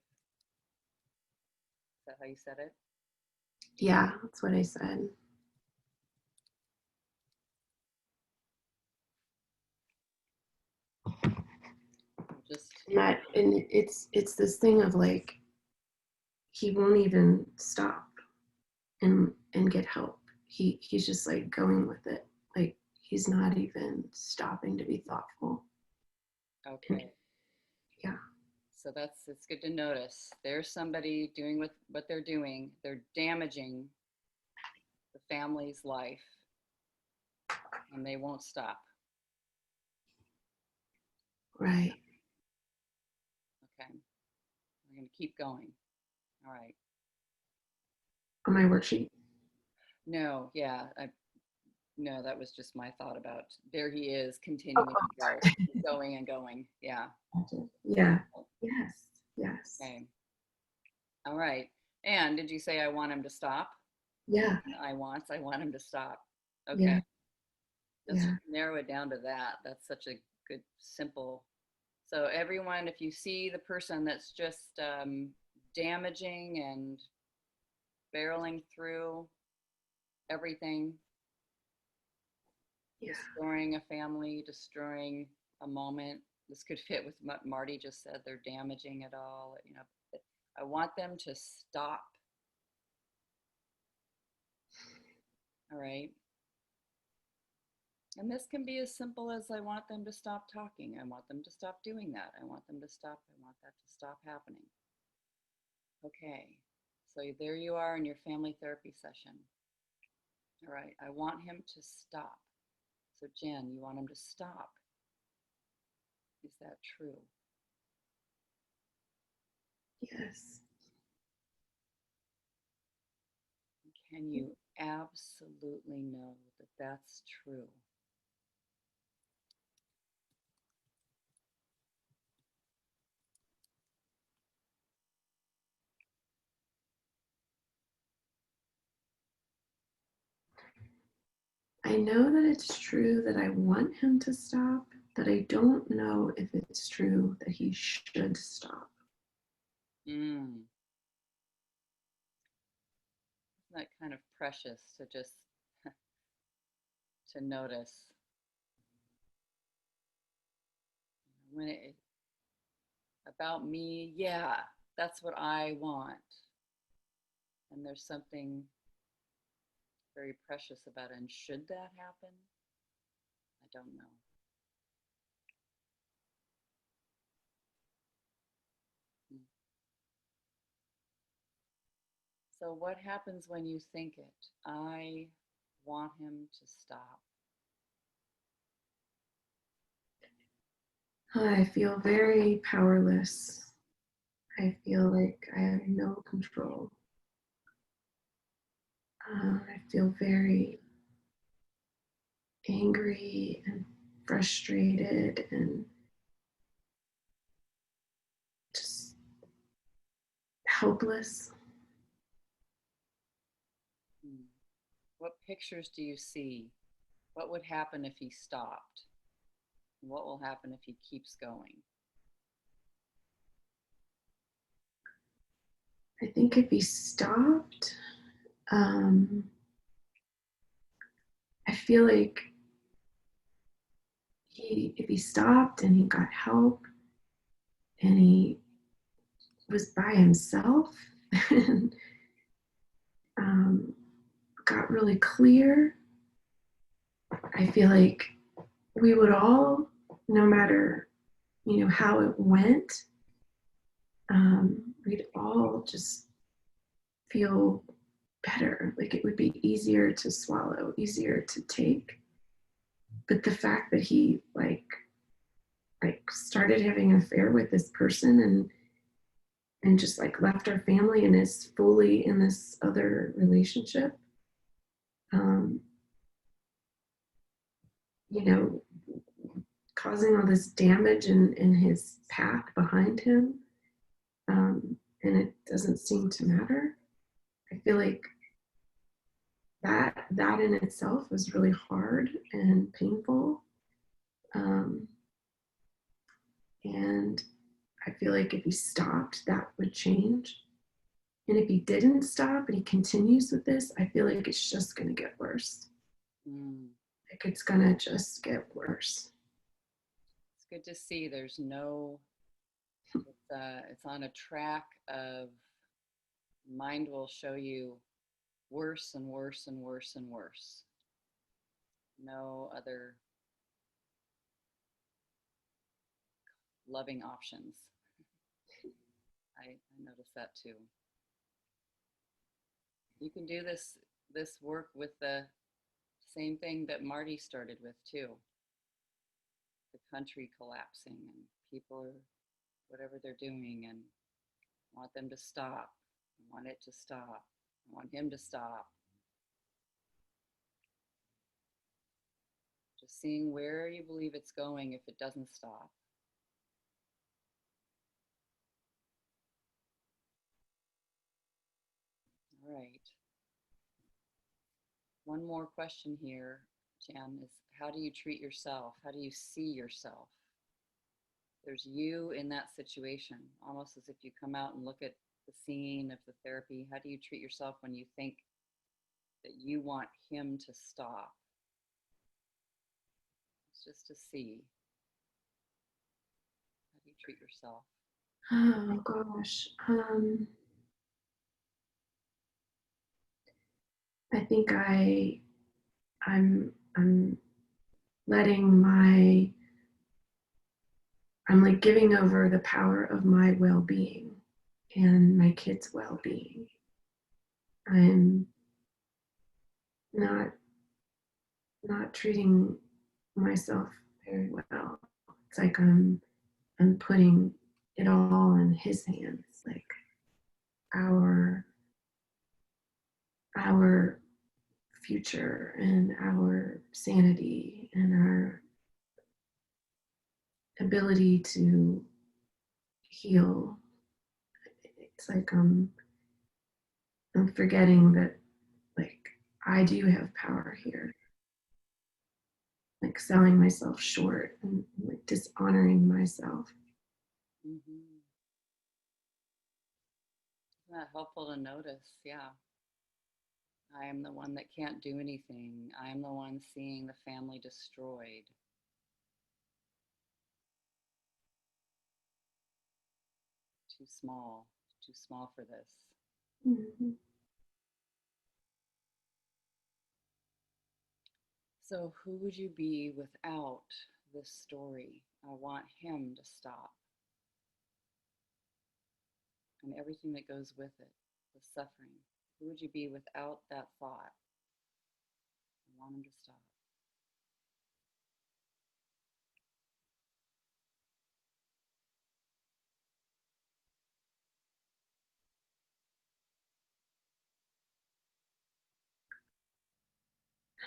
Is that how you said it? Yeah, that's what I said. Just And it's this thing of like he won't even stop and get help. He's just like going with it. Like he's not even stopping to be thoughtful. okay. Yeah. So it's good to notice. There's somebody doing what they're doing. They're damaging the family's life, and they won't stop. Right. Okay. We're going to keep going. All right. On my worksheet. No, yeah, no, that was just my thought about there he is continuing Oh, to go, sorry. going and going. Yeah. Gotcha. Yeah. Yes. Yes. Okay. All right. And did you say I want him to stop? Yeah. I want him to stop. Okay. Yeah. Let's Yeah. narrow it down to that. That's such a good, simple. So everyone, if you see the person that's just damaging and barreling through everything, Yeah. destroying a family, destroying a moment. This could fit with what Marty just said. They're damaging it all. You know, I want them to stop. All right. And this can be as simple as I want them to stop talking. I want them to stop doing that. I want them to stop. I want that to stop happening. Okay. So there you are in your family therapy session. All right. I want him to stop. So Jen, you want him to stop. Is that true? Yes. Can you absolutely know that that's true? I know that it's true that I want him to stop, but I don't know if it's true that he should stop. Mm. Isn't that kind of precious to just to notice when it about me? Yeah, that's what I want, and there's something very precious about it. And should that happen? I don't know. Mm. So what happens when you think it? I want him to stop. I feel very powerless. I feel like I have no control. I feel very angry and frustrated and just helpless. Mm. What pictures do you see? What would happen if he stopped? What will happen if he keeps going? I think if he stopped, um, I feel like if he stopped and he got help and he was by himself and got really clear, I feel like we would all, no matter how it went, we'd all just feel better. Like it would be easier to swallow, easier to take. But the fact that he started having an affair with this person and just like left our family and is fully in this other relationship, um, you know, causing all this damage in his path behind him, and it doesn't seem to matter. I feel like that in itself was really hard and painful, um, and I feel like if he stopped, that would change. And if he didn't stop and he continues with this, I feel like it's just going to get worse. Mm. Like it's going to just get worse. It's good to see there's no, it's on a track of mind will show you worse and worse and worse and worse. No other loving options. I noticed that too. You can do this work with the same thing that Marty started with too. The country collapsing and people are whatever they're doing and want them to stop. I want it to stop. I want him to stop. Just seeing where you believe it's going if it doesn't stop. All right. One more question here, Jan, is how do you treat yourself? How do you see yourself? There's you in that situation, almost as if you come out and look at the scene of the therapy. How do you treat yourself when you think that you want him to stop? It's just to see. How do you treat yourself? Oh gosh. I think I'm letting I'm like giving over the power of my well-being and my kids' well-being. I'm not treating myself very well. It's like I'm putting it all in his hands, like our future and our sanity and our ability to heal. It's like I'm forgetting that like I do have power here. Like selling myself short and like dishonoring myself. Mm-hmm. Isn't that helpful to notice? Yeah. I am the one that can't do anything. I am the one seeing the family destroyed. Too small for this. Mm-hmm. So, who would you be without this story? I want him to stop. And everything that goes with it, the suffering. Who would you be without that thought? I want him to stop.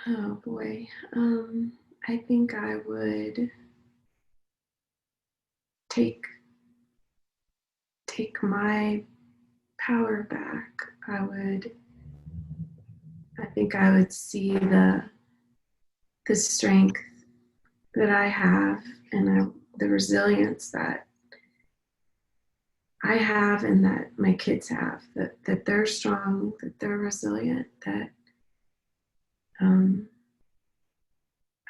Oh boy. I think I would take my power back. I think I would see the strength that I have and the resilience that I have and that my kids have, that they're strong, that they're resilient, that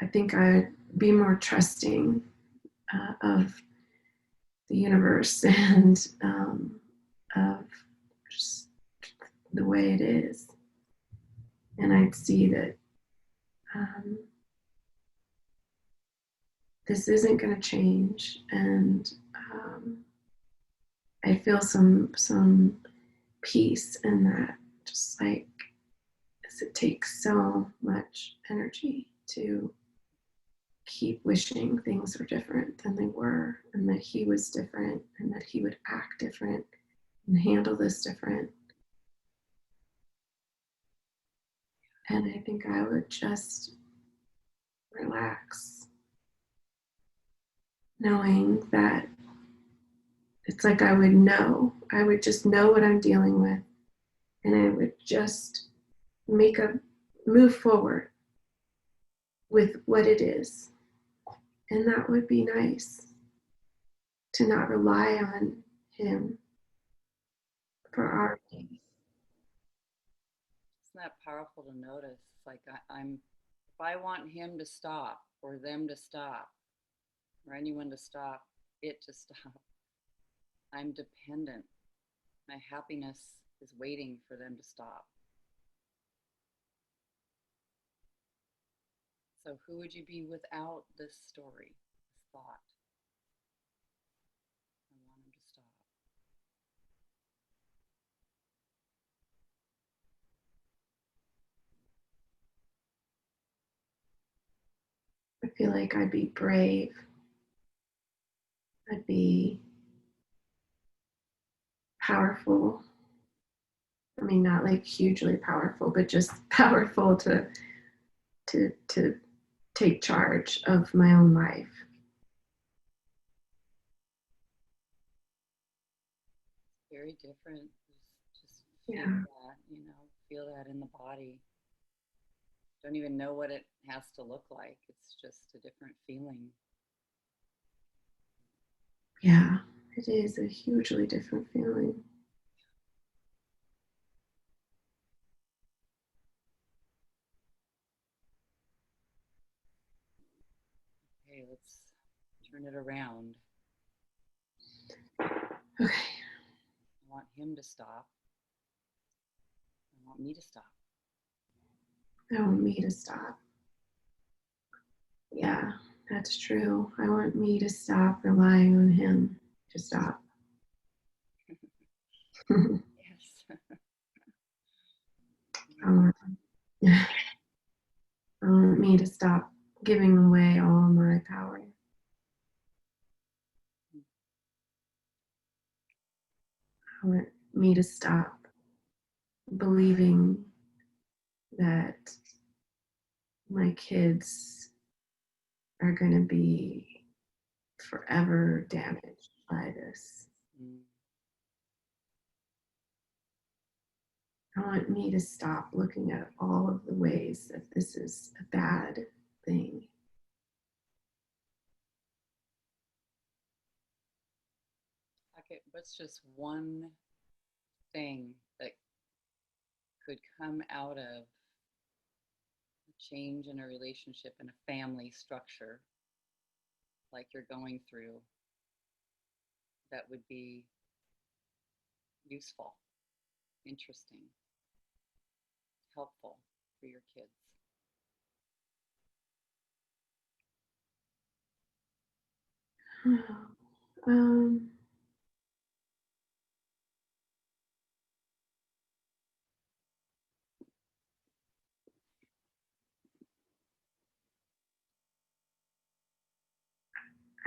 I think I'd be more trusting of the universe and of just the way it is. And I'd see that this isn't going to change. And I feel some peace in that, just like, as it takes so much energy to keep wishing things were different than they were, and that he was different, and that he would act different and handle this different. And I think I would just relax, knowing that it's like I would just know what I'm dealing with, and I would just make a move forward with what it is. And that would be nice, to not rely on him for our needs. Isn't that powerful to notice? Like if I want him to stop or them to stop or anyone to stop, it to stop, I'm dependent. My happiness is waiting for them to stop. So who would you be without this story, this thought? I want him to stop. I feel like I'd be brave. I'd be powerful. I mean, not like hugely powerful, but just powerful to take charge of my own life. Very different. Just feel Yeah. that, feel that in the body. Don't even know what it has to look like. It's just a different feeling. Yeah, it is a hugely different feeling. Okay, let's turn it around. Okay. I want him to stop. I want me to stop. I want me to stop. Yeah, that's true. I want me to stop relying on him to stop. Yes. I want, I want me to stop giving away all my power. I want me to stop believing that my kids are going to be forever damaged by this. Mm. I want me to stop looking at all of the ways that this is a bad thing. Okay, what's just one thing that could come out of a change in a relationship in a family structure like you're going through that would be useful, interesting, helpful for your kids? Um,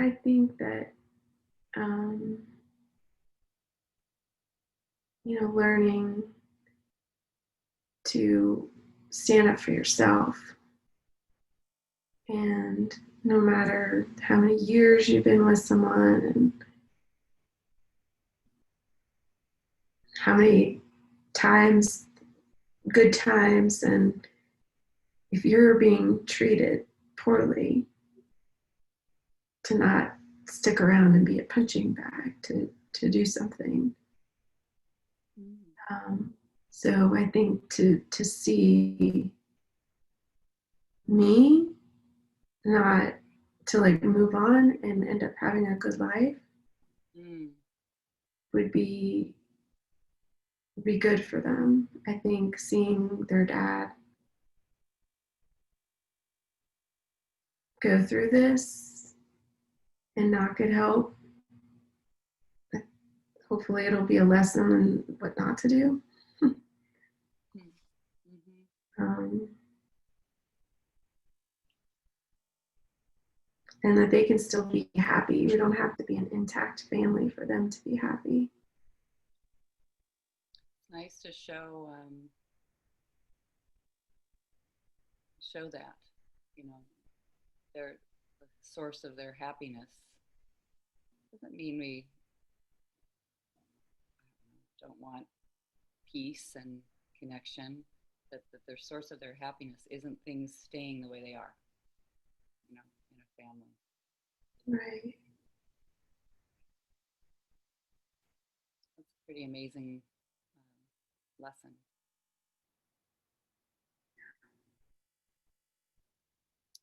I think that, um, learning to stand up for yourself. And no matter how many years you've been with someone and how many times, good times, and if you're being treated poorly, to not stick around and be a punching bag, to do something. So I think to see me, not to like move on and end up having a good life, would be good for them. I think seeing their dad go through this and not get help, hopefully it'll be a lesson on what not to do. And that they can still be happy. We don't have to be an intact family for them to be happy. It's nice to show that, they're the source of their happiness. Doesn't mean we don't want peace and connection, that their source of their happiness isn't things staying the way they are, in a family. Right. That's a pretty amazing lesson.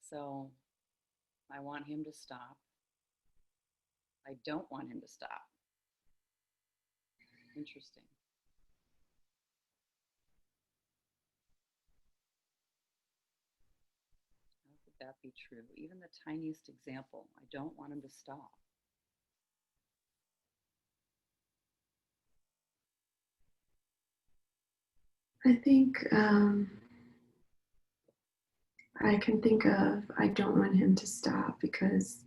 So I want him to stop. I don't want him to stop. Interesting. How could that be true? Even the tiniest example, I don't want him to stop. I think I can think of, I don't want him to stop because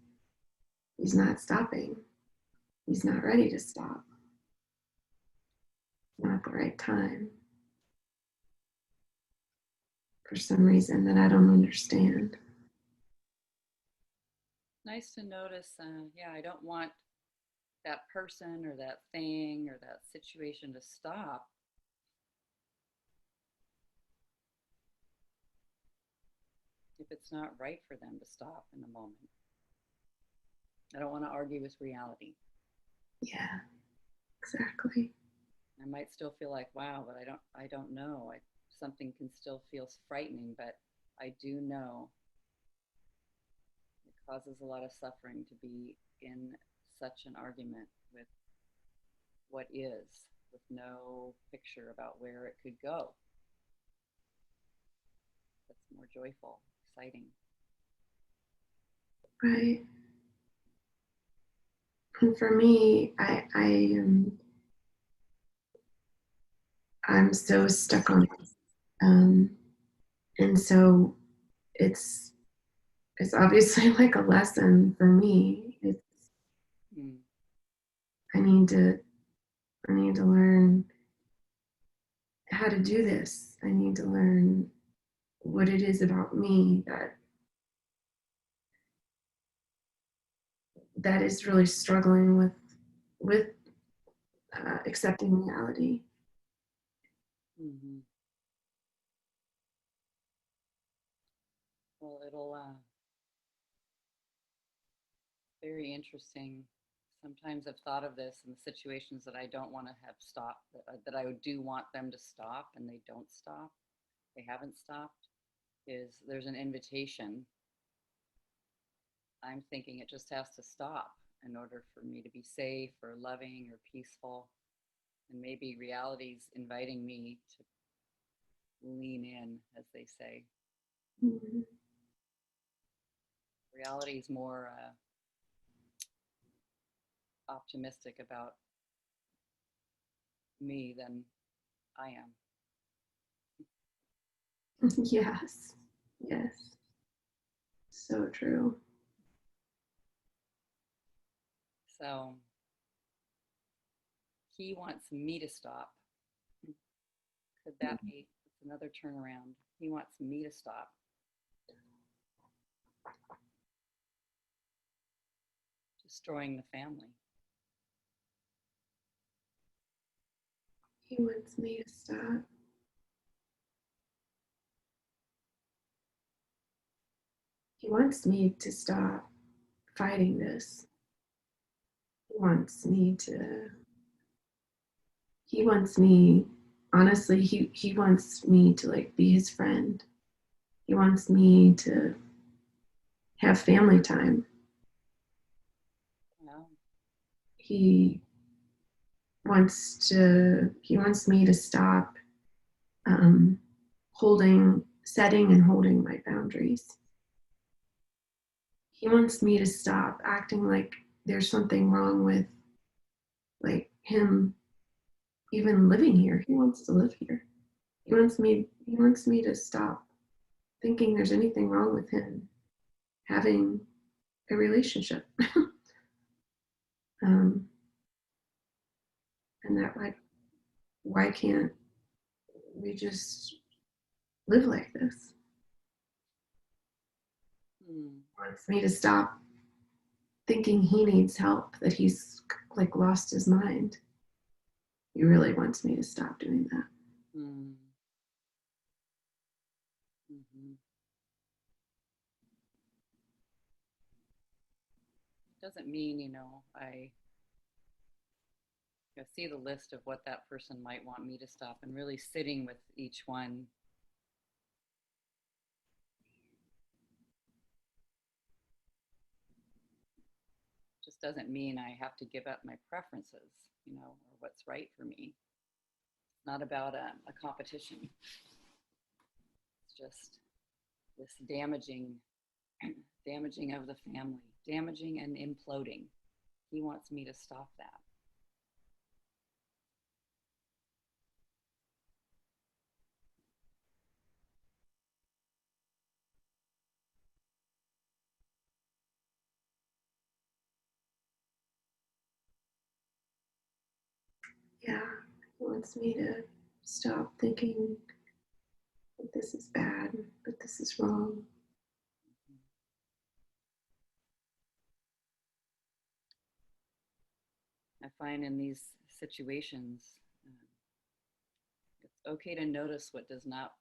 he's not stopping. He's not ready to stop. Not the right time. for some reason that I don't understand. Nice to notice, yeah, I don't want that person or that thing or that situation to stop. If it's not right for them to stop in the moment. I don't want to argue with reality. Yeah, exactly. I might still feel like, wow, but I don't know. Something can still feel frightening, but I do know it causes a lot of suffering to be in such an argument with what is, with no picture about where it could go. That's more joyful, exciting. Right. And for me, I'm so stuck on it. And so it's obviously like a lesson for me. It's Mm. I need to learn how to do this. I need to learn what it is about me that is really struggling with accepting reality. Mm-hmm. Well, it'll very interesting. Sometimes I've thought of this in the situations that I don't want to have stopped, that I do want them to stop and they don't stop, they haven't stopped, is there's an invitation. I'm thinking it just has to stop in order for me to be safe or loving or peaceful. And maybe reality's inviting me to lean in, as they say. Mhm. Reality's more optimistic about me than I am. Yes. Yes. So true. So he wants me to stop. Could that be it's another turnaround? He wants me to stop. Destroying the family. He wants me to stop. He wants me to stop fighting this. He wants me, honestly, he wants me to like be his friend. He wants me to have family time. Wow. He he wants me to stop um, setting and holding my boundaries. He wants me to stop acting like there's something wrong with like him even living here. He wants to live here. He wants me to stop thinking there's anything wrong with him having a relationship. um, and that like, why can't we just live like this? Hmm. Wants me to stop thinking he needs help, that he's like lost his mind. He really wants me to stop doing that. Hmm. Mm-hmm. Doesn't mean, I see the list of what that person might want me to stop and really sitting with each one. Just doesn't mean I have to give up my preferences, or what's right for me. It's not about a competition. It's just this damaging of the family, damaging and imploding. He wants me to stop that. Yeah, he wants me to stop thinking that this is bad, but this is wrong. I find in these situations, it's okay to notice what does not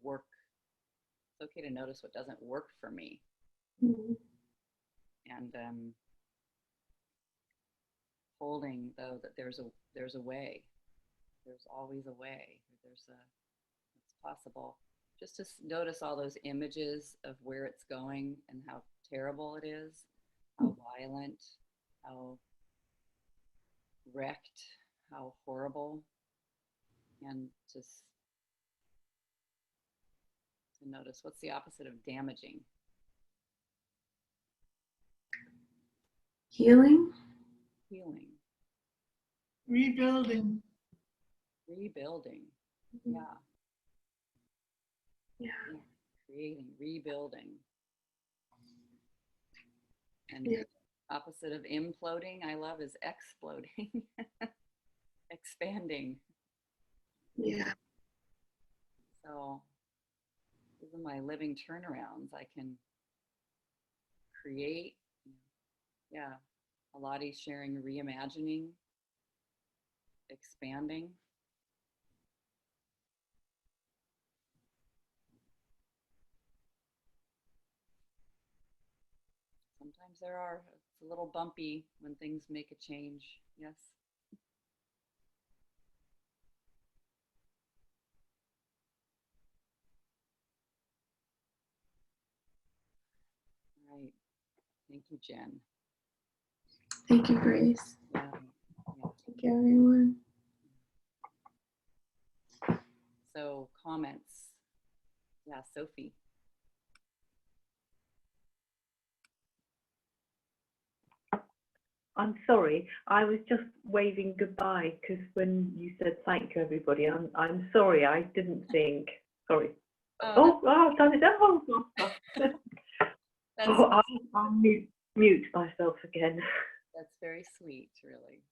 work. It's okay to notice what doesn't work for me. Mm-hmm. And holding, though, that there's a way. There's always a way. It's possible. Just to notice all those images of where it's going and how terrible it is, how violent, how wrecked, how horrible, and just to notice what's the opposite of damaging. Healing. Healing. Rebuilding. Rebuilding. Mm-hmm. Yeah. Yeah. Creating, rebuilding. And Yeah. the opposite of imploding, I love, is exploding. Expanding. Yeah. So these are my living turnarounds. I can create. Yeah. Aladi's sharing reimagining, expanding. Sometimes it's a little bumpy when things make a change. Yes. Right. Thank you, Jen. Thank you, Grace. Yeah. Thank you, everyone. So comments. Yeah, Sophie. I'm sorry, I was just waving goodbye because when you said thank you, everybody, I'm sorry, I didn't think. Sorry. I've done it. I'll mute myself again. That's very sweet, really.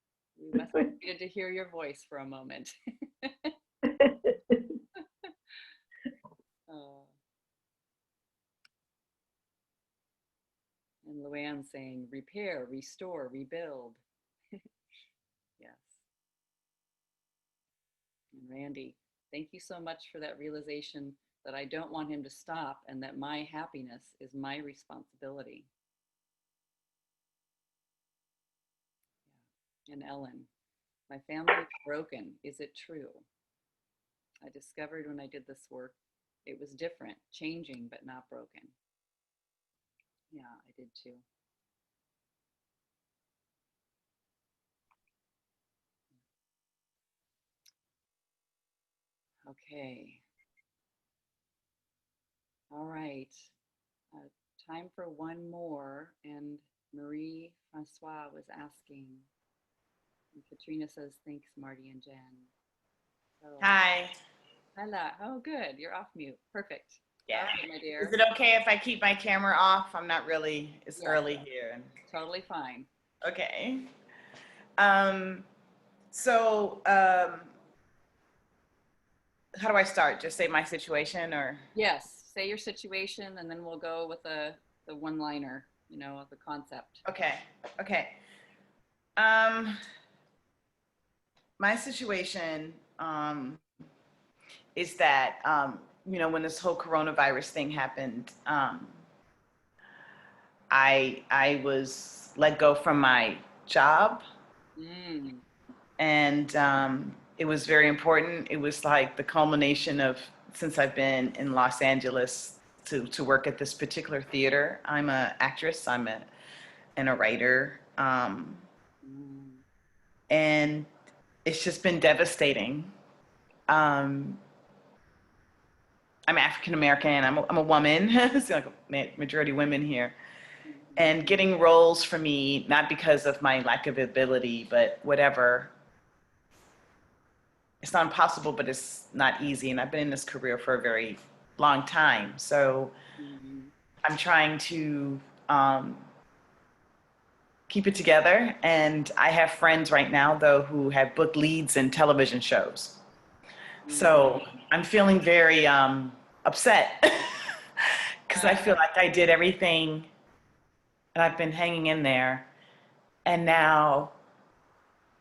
We must have needed to hear your voice for a moment. And Luann saying, repair, restore, rebuild. Yes. And Randy, thank you so much for that realization that I don't want him to stop and that my happiness is my responsibility. Yeah. And Ellen, my family is broken. Is it true? I discovered when I did this work, it was different, changing, but not broken. Yeah, I did too. Okay. All right. Time for one more. And Marie Francois was asking. And Katrina says, thanks, Marty and Jen. So, Hi. Hello. Oh, good. You're off mute. Perfect. Yeah. All right, my dear. Is it okay if I keep my camera off? I'm not really, it's early here. Totally fine. Okay. How do I start? Just say my situation or? Yes. Say your situation and then we'll go with the one-liner, the concept. Okay. My situation is that, when this whole coronavirus thing happened, I was let go from my job. And it was very important. It was like the culmination of, since I've been in Los Angeles to work at this particular theater. I'm an actress, and a writer. And it's just been devastating. I'm African American. I'm a woman. It's like a majority women here. And getting roles for me, not because of my lack of ability, but whatever. It's not impossible, but it's not easy. And I've been in this career for a very long time. So I'm trying to keep it together. And I have friends right now, though, who have booked leads in television shows. So I'm feeling very upset because I feel like I did everything and I've been hanging in there, and now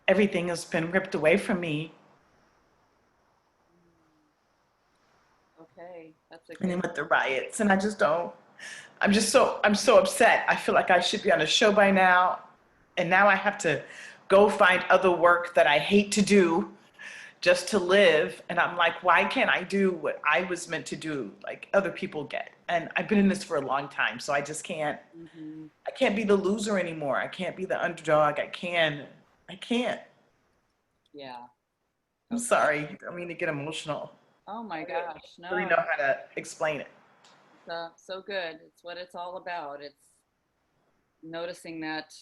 everything has been ripped away from me. Okay, that's a And then good. with the riots, and I'm so upset. I feel like I should be on a show by now, and now I have to go find other work that I hate to do just to live. And I'm like, why can't I do what I was meant to do, like other people get? And I've been in this for a long time, so I just can't. Mm-hmm. I can't be the loser anymore. I can't be the underdog. I can't. Yeah. I'm Okay. sorry. I don't mean to get emotional. Oh my I gosh, don't really no. know how to explain it. So good. It's what it's all about. It's noticing that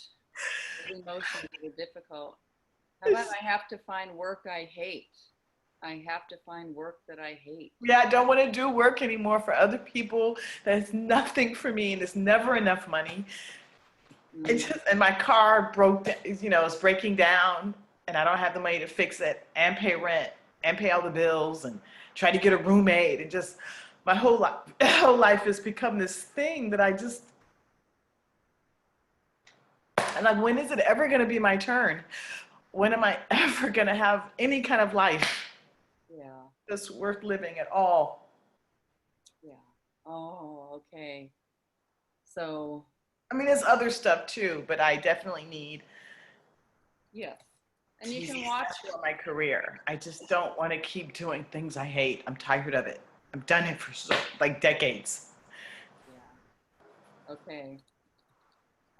those emotions are difficult. How about I have to find work I hate? I have to find work that I hate. Yeah, I don't want to do work anymore for other people. That's nothing for me, and it's never enough money. It's Mm, just, and my car it's breaking down, and I don't have the money to fix it and pay rent and pay all the bills and try to get a roommate, and just my whole life, whole life has become this thing that I just, and like, when is it ever going to be my turn? When am I ever going to have any kind of life yeah, that's worth living at all? yeah. Oh, okay. So, I mean, there's other stuff too, but I definitely need yes. And to you be can watch. successful in my career. I just don't want to keep doing things I hate. I'm tired of it. I've done it for like decades. Yeah. Okay.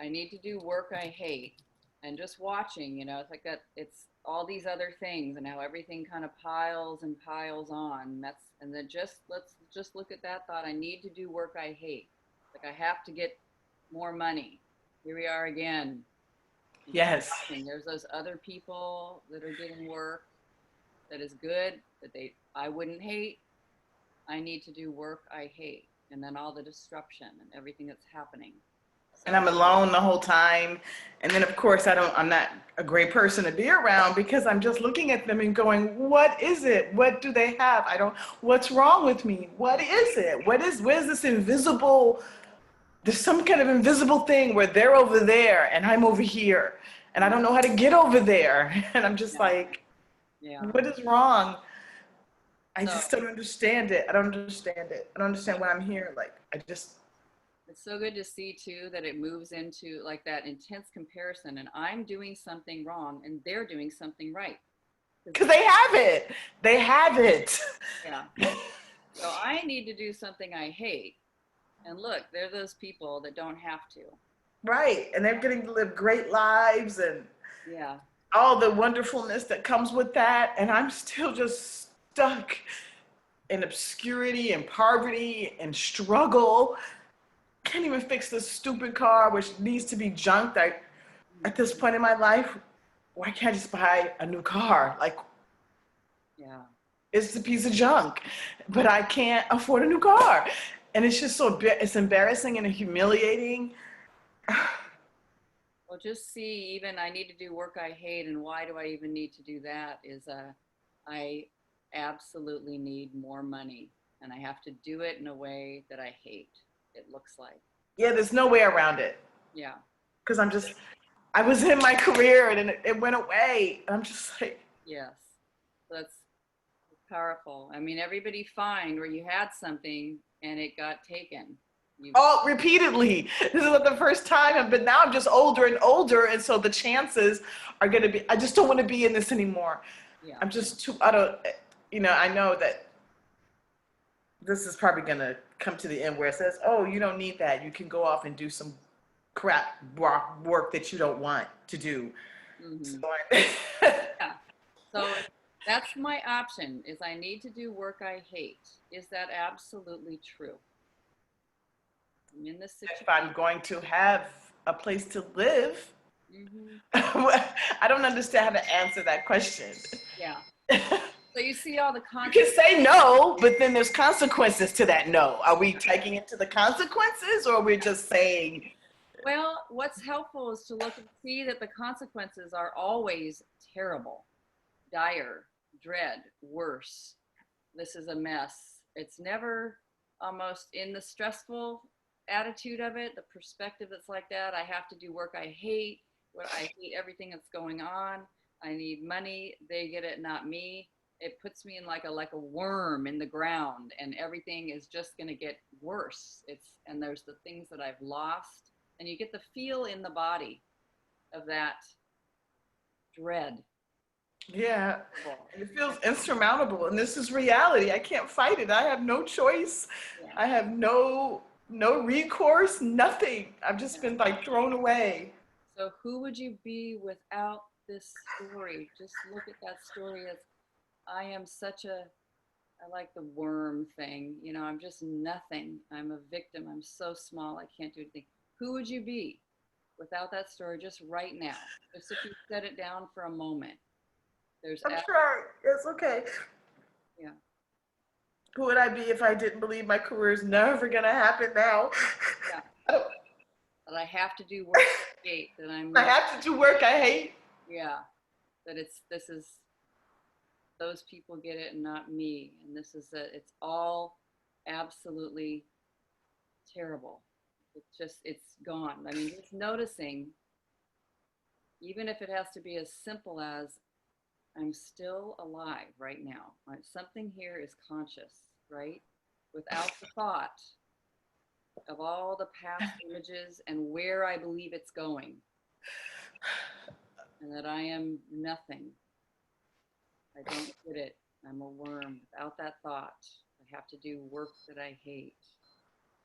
I need to do work I hate. And just watching, it's like that, it's all these other things and how everything kind of piles and piles on. And then let's just look at that thought. I need to do work I hate. Like I have to get more money. Here we are again. And just Yes. watching. There's those other people that are getting work that is good, that I wouldn't hate. I need to do work I hate. And then all the disruption and everything that's happening. And So I'm alone the whole time. And then of course I'm not a great person to be around because I'm just looking at them and going, what is it? What do they have? What's wrong with me? What is it? Where's this invisible, there's some kind of invisible thing where they're over there and I'm over here and I don't know how to get over there. And I'm just yeah, like, yeah. what is wrong? I So just don't understand it. I don't understand it. I don't understand why I'm here. Like, it's so good to see too that it moves into like that intense comparison, and I'm doing something wrong and they're doing something right. because they have it. They have it. Yeah. So I need to do something I hate. And look, they're those people that don't have to. Right. And they're getting to live great lives and Yeah. all the wonderfulness that comes with that. And I'm still just stuck in obscurity and poverty and struggle. Can't even fix this stupid car, which needs to be junked. At this point in my life, why can't I just buy a new car? Like, Yeah. it's a piece of junk, but I can't afford a new car. And it's just it's embarrassing and humiliating. Well, just see, even I need to do work I hate, and why do I even need to do that? I absolutely need more money, and I have to do it in a way that I hate. It looks like, Yeah, there's no way around it. yeah, Because I was in my career and it went away. And I'm just like, yes, that's powerful. I mean, everybody find where you had something and it got taken. oh, repeatedly. This is not the first time, but now I'm just older and older. And so the chances are going to be, I just don't want to be in this anymore. Yeah, I'm just too, I don't, I know that this is probably going to come to the end where it says, oh, you don't need that. You can go off and do some crap work that you don't want to do. mm-hmm. So Yeah. So that's my option, is I need to do work I hate. Is that absolutely true? I'm in this situation. if I'm going to have a place to live, Mm-hmm. I don't understand how to answer that question. Yeah. So you see all the You can consequences. say no, but then there's consequences to that no. Are we taking into the consequences, or are we just saying? Well, what's helpful is to look and see that the consequences are always terrible, dire, dread, worse. This is a mess. It's never almost in the stressful attitude of it, the perspective that's like that. I have to do work I hate. I hate everything that's going on. I need money. They get it, not me. It puts me in like a worm in the ground, and everything is just going to get worse. And there's the things that I've lost, and you get the feel in the body of that dread. Yeah, and it feels insurmountable, and this is reality. I can't fight it. I have no choice. Yeah. I have no recourse, nothing. I've just been like thrown away. So who would you be without this story? Just look at that story as I am I like the worm thing. You know, I'm just nothing. I'm a victim. I'm so small. I can't do anything. Who would you be without that story just right now? Just if you set it down for a moment. I'm trying. It's okay. Yeah. Who would I be if I didn't believe my career is never gonna happen now? Yeah. I That I have to do work I hate. That I have to do work I hate. Yeah. That those people get it and not me. And it's all absolutely terrible. It's gone. I mean, just noticing, even if it has to be as simple as I'm still alive right now. Something here is conscious, right? Without the thought of all the past images and where I believe it's going. And that I am nothing. I don't get it. I'm a worm. Without that thought, I have to do work that I hate.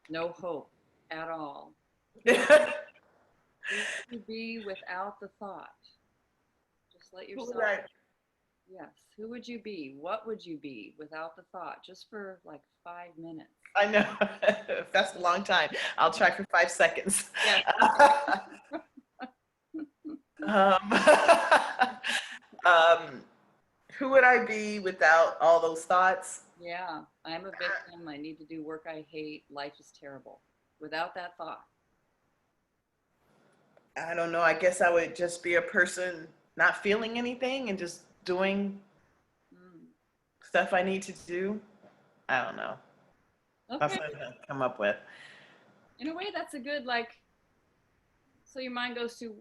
No hope at all. Who would you be without the thought? Just let yourself. Yes. Who would you be? What would you be without the thought? Just for like 5 minutes. I know. That's a long time. I'll try for 5 seconds. Yes. Who would I be without all those thoughts? Yeah. I'm a victim. I need to do work I hate. Life is terrible. Without that thought. I don't know. I guess I would just be a person not feeling anything and just doing stuff I need to do. I don't know. Okay. That's what I'm gonna come up with. In a way, that's a good, so your mind goes to,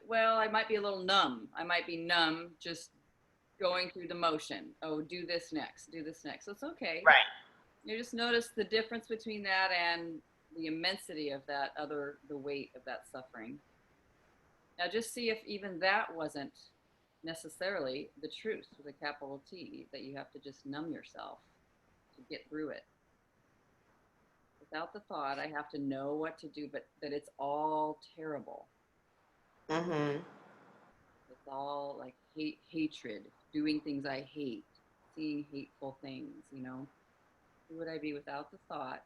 well, I might be a little numb. I might be numb just going through the motion. Oh, do this next, do this next. So it's okay. Right. You just notice the difference between that and the immensity of the weight of that suffering. Now just see if even that wasn't necessarily the truth with a capital T, that you have to just numb yourself to get through it. Without the thought, I have to know what to do, but that it's all terrible. Mm-hmm. It's all like hatred, doing things I hate, seeing hateful things, you know. Who would I be without the thought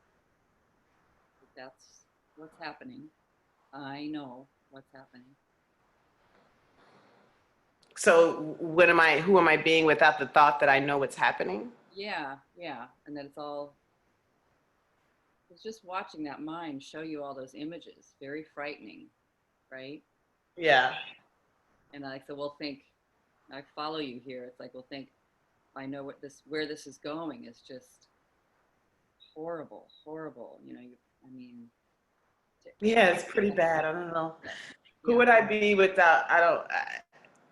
that that's what's happening? I know what's happening. So who am I being without the thought that I know what's happening? Yeah. And that it's just watching that mind show you all those images, very frightening, right? Yeah. And we'll think, I follow you here. It's like, we'll think, I know where this is going is just horrible. You know, Yeah, it's pretty bad. I don't know. Yeah. Who would I be without,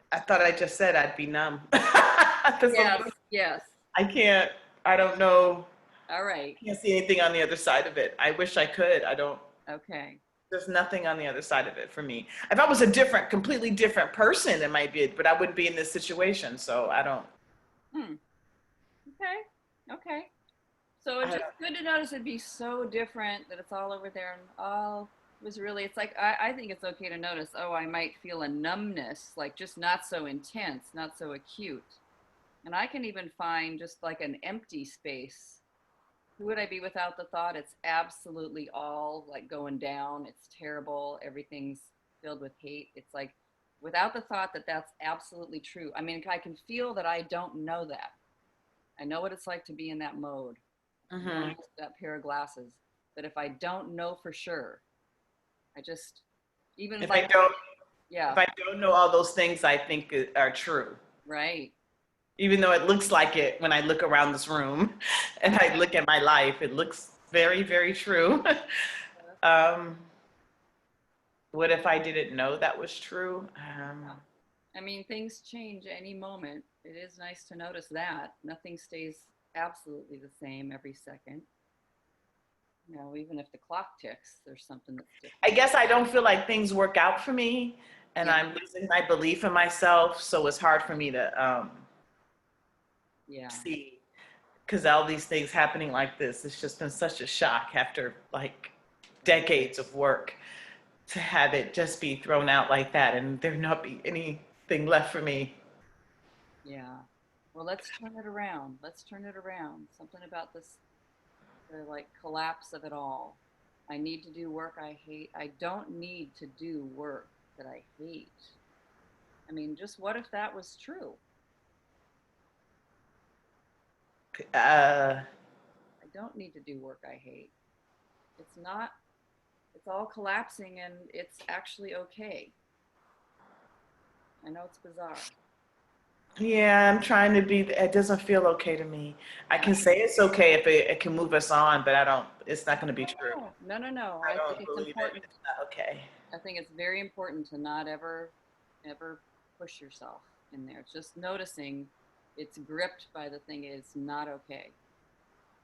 I thought I just said I'd be numb. Yes. I don't know. All right. I can't see anything on the other side of it. I wish I could. I don't. Okay. There's nothing on the other side of it for me. If I was a completely different person, it might be, but I wouldn't be in this situation. So I don't. Okay. So it's just good to notice it'd be so different, that it's all over there and all was really, it's like, I think it's okay to notice, oh, I might feel a numbness, like just not so intense, not so acute. And I can even find just like an empty space. Who would I be without the thought? It's absolutely all like going down. It's terrible. Everything's filled with hate. It's like without the thought that that's absolutely true. I mean, I can feel that I don't know that. I know what it's like to be in that mode. Mm-hmm. That pair of glasses. But if I don't know for sure, I just, even if I don't know all those things I think are true. Right. Even though it looks like it when I look around this room and I look at my life, it looks very, very true. um, what if I didn't know that was true? I mean, things change any moment. It is nice to notice that nothing stays absolutely the same every second. You know, even if the clock ticks, there's something that's different. I guess I don't feel like things work out for me, and Yeah. I'm losing my belief in myself, so it's hard for me to Yeah. see, because all these things happening like this, it's just been such a shock after like decades of work to have it just be thrown out like that and there not be anything left for me. Yeah. Well, let's turn it around. Let's turn it around. Something about this, the like collapse of it all. I need to do work I hate. I don't need to do work that I hate. I mean, just what if that was true? Uh, I don't need to do work I hate. It's not, it's all collapsing and it's actually okay. I know it's bizarre. yeah, I'm trying to be, it doesn't feel okay to me. I can say it's okay if it can move us on, but I don't, it's not going to be true. No, no, no. I I think don't it's believe it. important. It's not okay. I think it's very important to not ever push yourself in there. It's just noticing it's gripped by the thing. It's not okay. Yeah,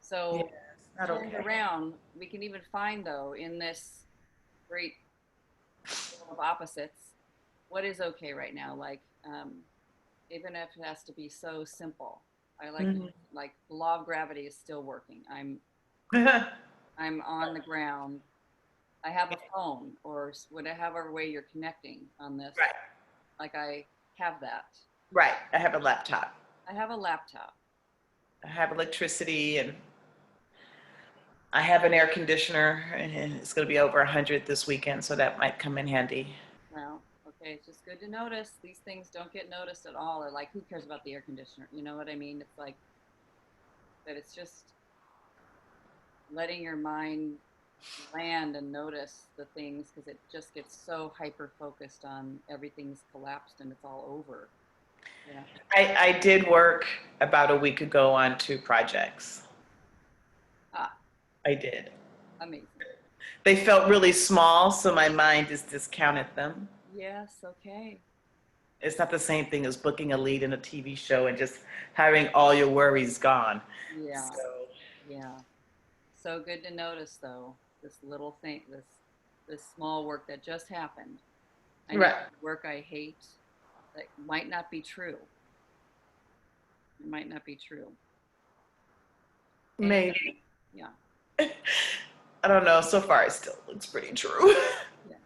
So it's not turned okay. around, we can even find though in this great scale of opposites, what is okay right now? Like, even if it has to be so simple. I like the law of gravity is still working. I'm on the ground. I have a phone or whatever way you're connecting on this. Right, Like I have that. right. I have a laptop. I have a laptop. I have electricity and I have an air conditioner and it's going to be over 100 this weekend, so that might come in handy. Well, okay, it's just good to notice. These things don't get noticed at all. Or like, who cares about the air conditioner? You know what I mean? It's like, but it's just letting your mind land and notice the things because it just gets so hyper focused on everything's collapsed and it's all over. Yeah. I did work about a week ago on 2 projects. Ah, I did. amazing. They felt really small, so my mind just discounted them. Yes, okay. It's not the same thing as booking a lead in a TV show and just having all your worries gone. Yeah, So, yeah. So good to notice though, this little thing, this small work that just happened. I need right. work I hate that might not be true. It might not be true. And Maybe. yeah, I don't know. So far, it still looks pretty true. yeah.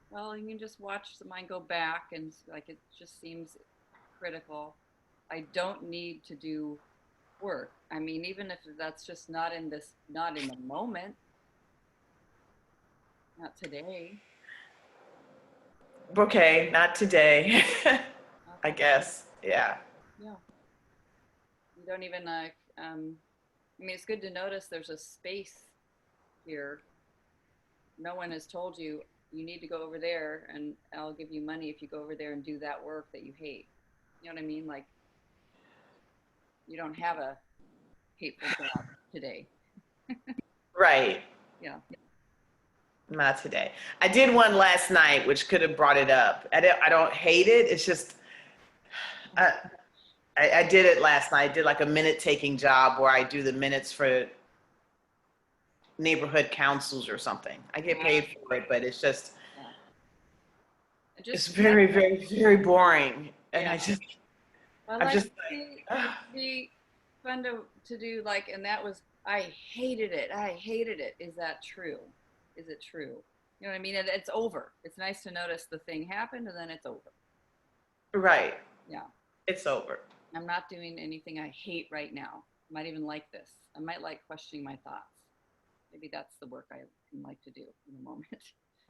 Well, you can just watch the mind go back and like it just seems critical. I don't need to do work. I mean, even if that's just not in the moment, not today. Okay, not today. Not I today. guess. Yeah. Yeah. You don't even like. I mean, it's good to notice there's a space here. No one has told you you need to go over there, and I'll give you money if you go over there and do that work that you hate. You know what I mean? Like you don't have a hateful job today. Right. Yeah. Not today. I did one last night, which could have brought it up. I don't hate it. It's just, I, I did it last night. I did like a minute taking job where I do the minutes for neighborhood councils or something. I get paid for it, but it's just, Yeah. it's Just very, very, very boring. And yeah. I I'm like just to it like, would be fun to do like, and that was I hated it. I hated it. Is that true? Is it true? You know what I mean? And it's over. It's nice to notice the thing happened and then it's over. right. Yeah. It's over. I'm not doing anything I hate right now. I might even like this. I might like questioning my thoughts. Maybe that's the work I can like to do in a moment.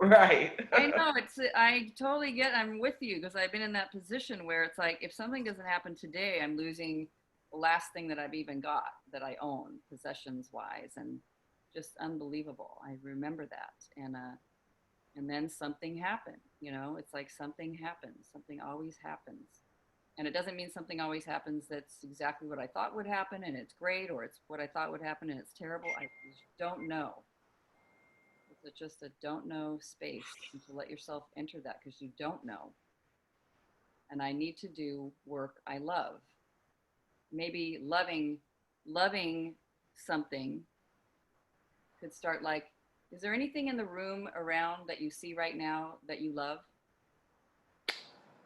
Right. I know I totally get, I'm with you because I've been in that position where it's like, if something doesn't happen today, I'm losing the last thing that I've even got that I own possessions wise and just unbelievable. I remember that. And then something happened, you know, it's like something happens. Something always happens. And it doesn't mean something always happens that's exactly what I thought would happen and it's great, or it's what I thought would happen and it's terrible. I just don't know. It's just a don't know space, and to let yourself enter that, because you don't know. And I need to do work I love. Maybe loving something could start like, is there anything in the room around that you see right now that you love?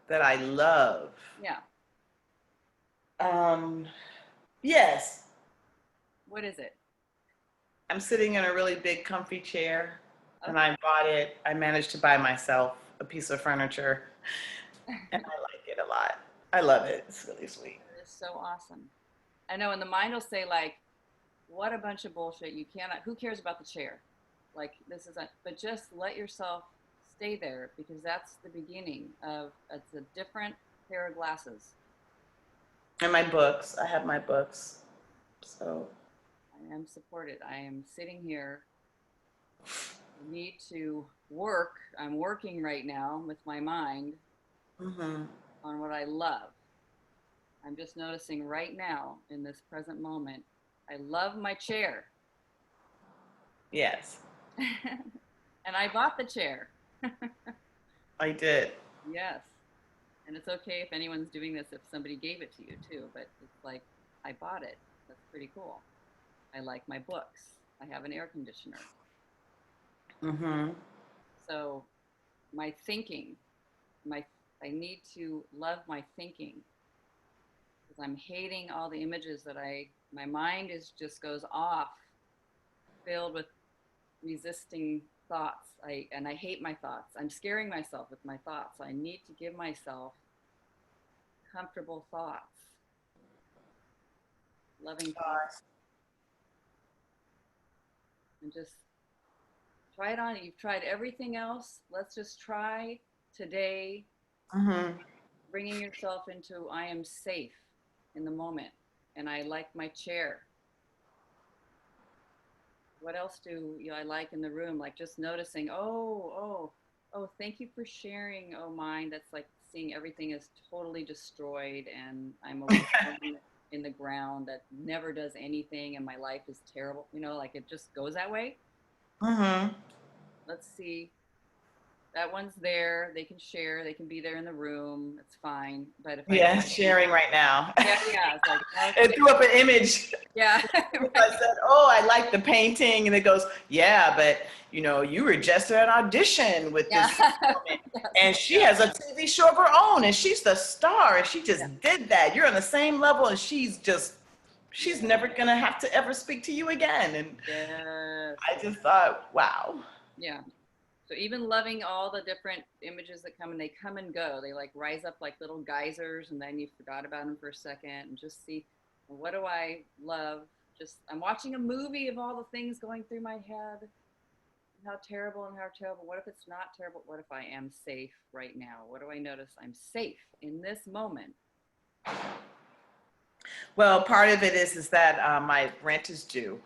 That I love. Yeah. Yes. What is it? I'm sitting in a really big comfy chair, and Okay. I bought it. I managed to buy myself a piece of furniture, and I like it a lot. I love it. It's really sweet. It is so awesome. I know, and the mind will say like, what a bunch of bullshit. You cannot, who cares about the chair? Like, this is a, but just let yourself stay there, because that's the beginning of, it's a different pair of glasses. And my books. I have my books. So. I am supported. I am sitting here. I need to work. I'm working right now with my mind on what I love. I'm just noticing right now in this present moment, I love my chair. Yes. And I bought the chair. I did. Yes. And it's okay if anyone's doing this, if somebody gave it to you too, but it's like, I bought it. That's pretty cool. I like my books. I have an air conditioner. So my thinking, I need to love my thinking, because I'm hating all the images that my mind just goes off, filled with resisting thoughts. I hate my thoughts. I'm scaring myself with my thoughts. I need to give myself comfortable thoughts, loving thoughts, and just try it on. You've tried everything else. Let's just try today, bringing yourself into, I am safe in the moment, and I like my chair. What else do I like in the room? Like just noticing, oh, thank you for sharing. Oh, mind, that's like seeing everything is totally destroyed, and I'm a worm in the ground that never does anything, and my life is terrible. Like it just goes that way. Let's see. That one's there. They can share. They can be there in the room. It's fine. But if I Sharing right now. yeah, it's like, okay. It threw up an image. Yeah. I said, oh, I like the painting. And it goes, yeah, but you were just at an audition with this woman. And she has a TV show of her own, and she's the star, and she just did that. You're on the same level, and she's never going to have to ever speak to you again. And I just thought, wow. Yeah. So even loving all the different images that come, and they come and go, they like rise up like little geysers, and then you forgot about them for a second, and just see, what do I love? Just, I'm watching a movie of all the things going through my head. How terrible and how terrible. What if it's not terrible? What if I am safe right now? What do I notice? I'm safe in this moment. Well, part of it is that my rent is due.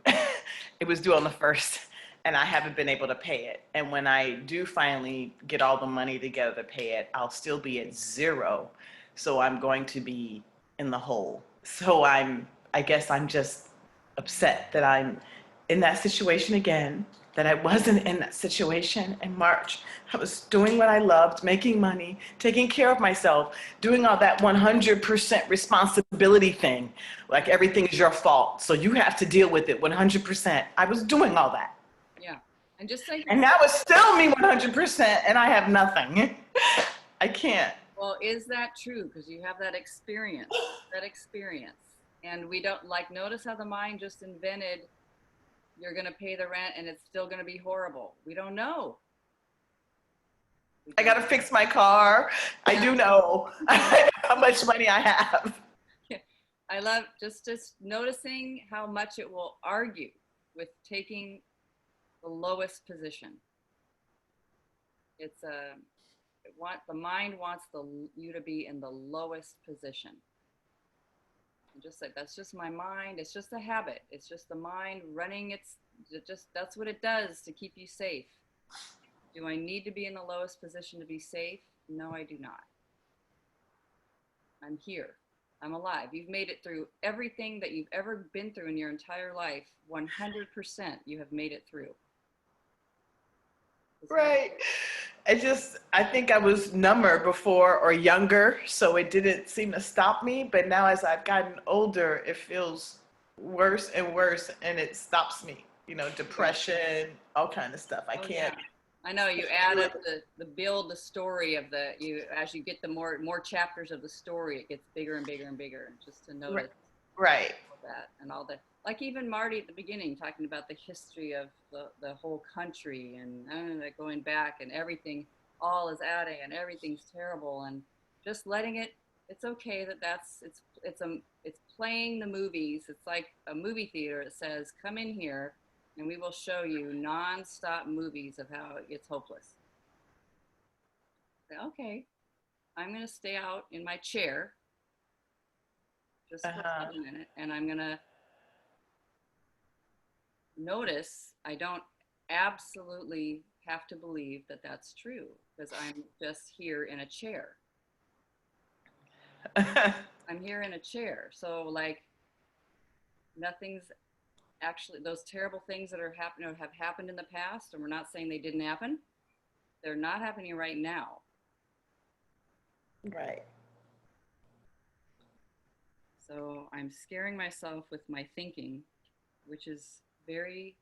It was due on the 1st, and I haven't been able to pay it. And when I do finally get all the money together to pay it, I'll still be at 0. So I'm going to be in the hole. So I guess I'm just upset that I'm in that situation again, that I wasn't in that situation in March. I was doing what I loved, making money, taking care of myself, doing all that 100% responsibility thing. Like everything is your fault, so you have to deal with it 100%. I was doing all that. Yeah. And just like, and now it's still me 100%, and I have nothing. I can't. Well, is that true? Because you have that experience. And we don't, like, notice how the mind just invented, you're going to pay the rent and it's still going to be horrible. We don't know. I got to fix my car. I do know how much money I have. I love just noticing how much it will argue with taking the lowest position. It's the mind wants you to be in the lowest position. And just like, that's just my mind. It's just a habit. It's just the mind running. That's what it does to keep you safe. Do I need to be in the lowest position to be safe? No, I do not. I'm here. I'm alive. You've made it through everything that you've ever been through in your entire life. 100% you have made it through. Right. I think I was number before or younger, so it didn't seem to stop me. But now as I've gotten older, it feels worse and worse, and it stops me. You know, depression, all kind of stuff. I Oh, can't. yeah. I know you add up the story of as you get the more chapters of the story, it gets bigger and bigger and bigger. Just to notice Right. all that and all that. Like even Marty at the beginning talking about the history of the whole country and going back and everything, all is adding and everything's terrible and just letting it. It's okay it's playing the movies. It's like a movie theater. It says, come in here and we will show you non-stop movies of how it gets hopeless. Say, okay, I'm going to stay out in my chair just for a minute, and I'm going to notice I don't absolutely have to believe that that's true because I'm just here in a chair. I'm here in a chair. So like nothing's actually, those terrible things that are happening have happened in the past, and we're not saying they didn't happen. They're not happening right now. Right. So I'm scaring myself with my thinking, which is very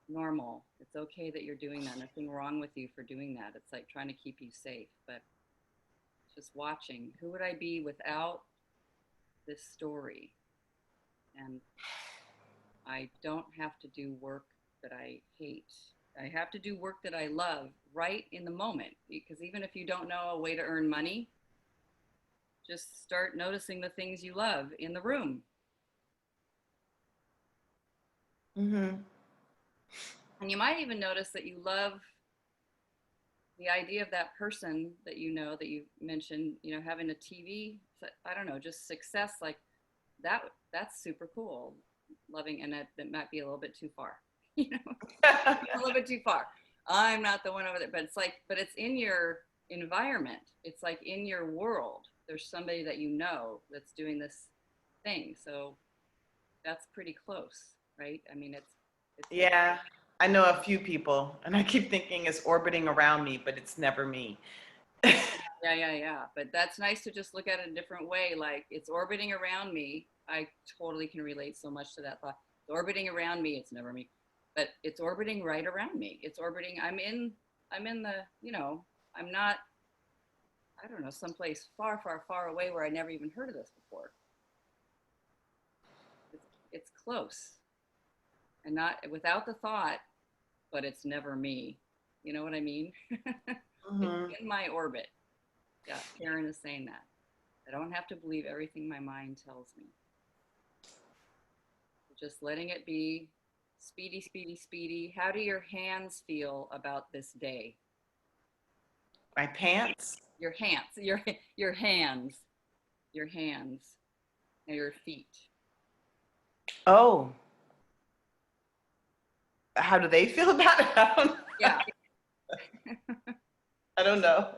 normal. It's okay that you're doing that. Nothing wrong with you for doing that. It's like trying to keep you safe, but just watching. Who would I be without this story? And I don't have to do work that I hate. I have to do work that I love right in the moment, because even if you don't know a way to earn money, just start noticing the things you love in the room. Mm-hmm. And you might even notice that you love the idea of that person that that you mentioned, having a TV, I don't know, just success like that. That's super cool. Loving, and that might be a little bit too far, a little bit too far. I'm not the one over there, but it's in your environment. It's like in your world. There's somebody that that's doing this thing. So that's pretty close, right? I mean, it's Yeah. I know a few people, and I keep thinking it's orbiting around me, but it's never me. Yeah. But that's nice to just look at it a different way. Like it's orbiting around me. I totally can relate so much to that thought. It's orbiting around me. It's never me, but it's orbiting right around me. It's orbiting. I'm in the, I'm not, I don't know, someplace far, far, far away where I never even heard of this before. It's close and not without the thought, but it's never me. You know what I mean? Mm-hmm. It's in my orbit. Yeah, Karen is saying that. I don't have to believe everything my mind tells me. Just letting it be. Speedy, speedy, speedy. How do your hands feel about this day? My pants? Your hands, your hands, your hands, and your feet. Oh. How do they feel about it? I don't know. Yeah. I don't know.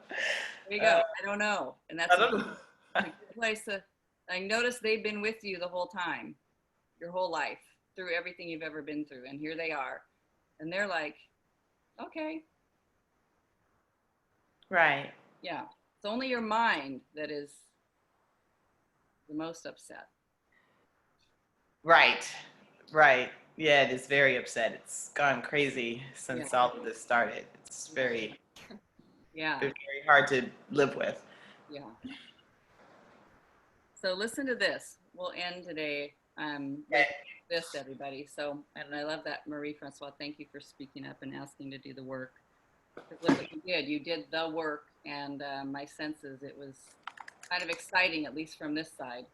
There you go. I don't know. And that's I don't know. a good place to, I notice they've been with you the whole time, your whole life, through everything you've ever been through. And here they are. And they're like, okay. Right. Yeah. It's only your mind that is the most upset. Right. Right. Yeah, it is very upset. It's gone crazy since all of this started. It's very, very hard to live with. Yeah. So listen to this. We'll end today with this, everybody. So, and I love that, Marie Francois. Thank you for speaking up and asking to do the work. Because look what you did. You did the work, and my senses, it was kind of exciting, at least from this side,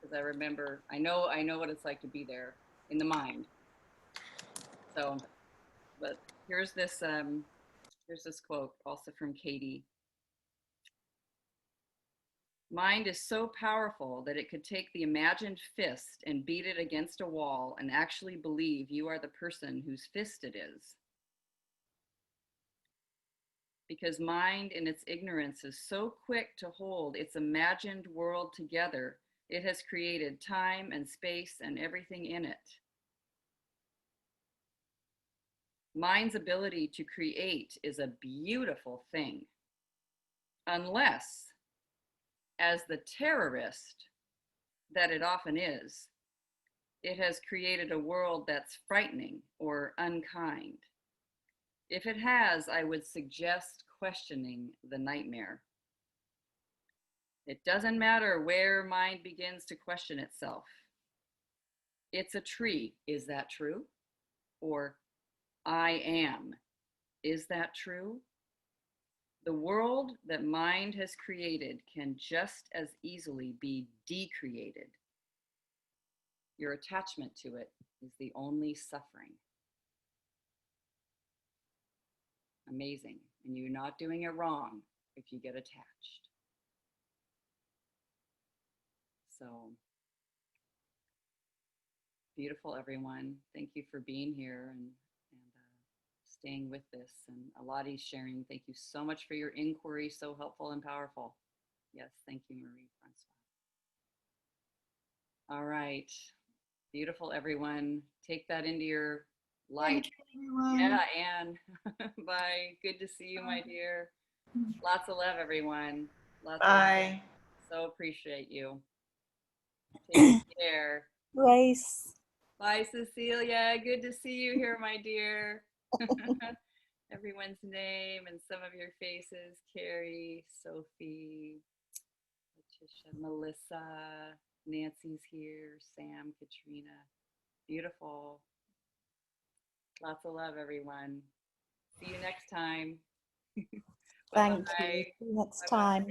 because I remember, I know what it's like to be there in the mind. So, but here's this quote also from Katie. Mind is so powerful that it could take the imagined fist and beat it against a wall and actually believe you are the person whose fist it is. because mind in its ignorance is so quick to hold its imagined world together, it has created time and space and everything in it. Mind's ability to create is a beautiful thing, unless, as the terrorist that it often is, it has created a world that's frightening or unkind. If it has, I would suggest questioning the nightmare. It doesn't matter where mind begins to question itself. It's a tree, is that true? Or I am, is that true? The world that mind has created can just as easily be decreated. Your attachment to it is the only suffering. Amazing. And you're not doing it wrong if you get attached. So, beautiful, everyone. Thank you for being here and staying with this. And Aladi's sharing, thank you so much for your inquiry. So helpful and powerful. Yes, thank you, Marie Francois. All right. Beautiful, everyone. Take that into your life. Thank you, everyone. Yeah, Anne. Bye. Good to see you, my dear. Lots of love, everyone. Lots of love. Bye. So appreciate you. Take care. Grace. Bye, Cecilia. Good to see you here, my dear. Everyone's name and some of your faces. Carrie, Sophie, Letitia, Melissa, Nancy's here, Sam, Katrina. Beautiful. Lots of love, everyone. See you next time. Thank Bye-bye. you. See you next Bye-bye. time.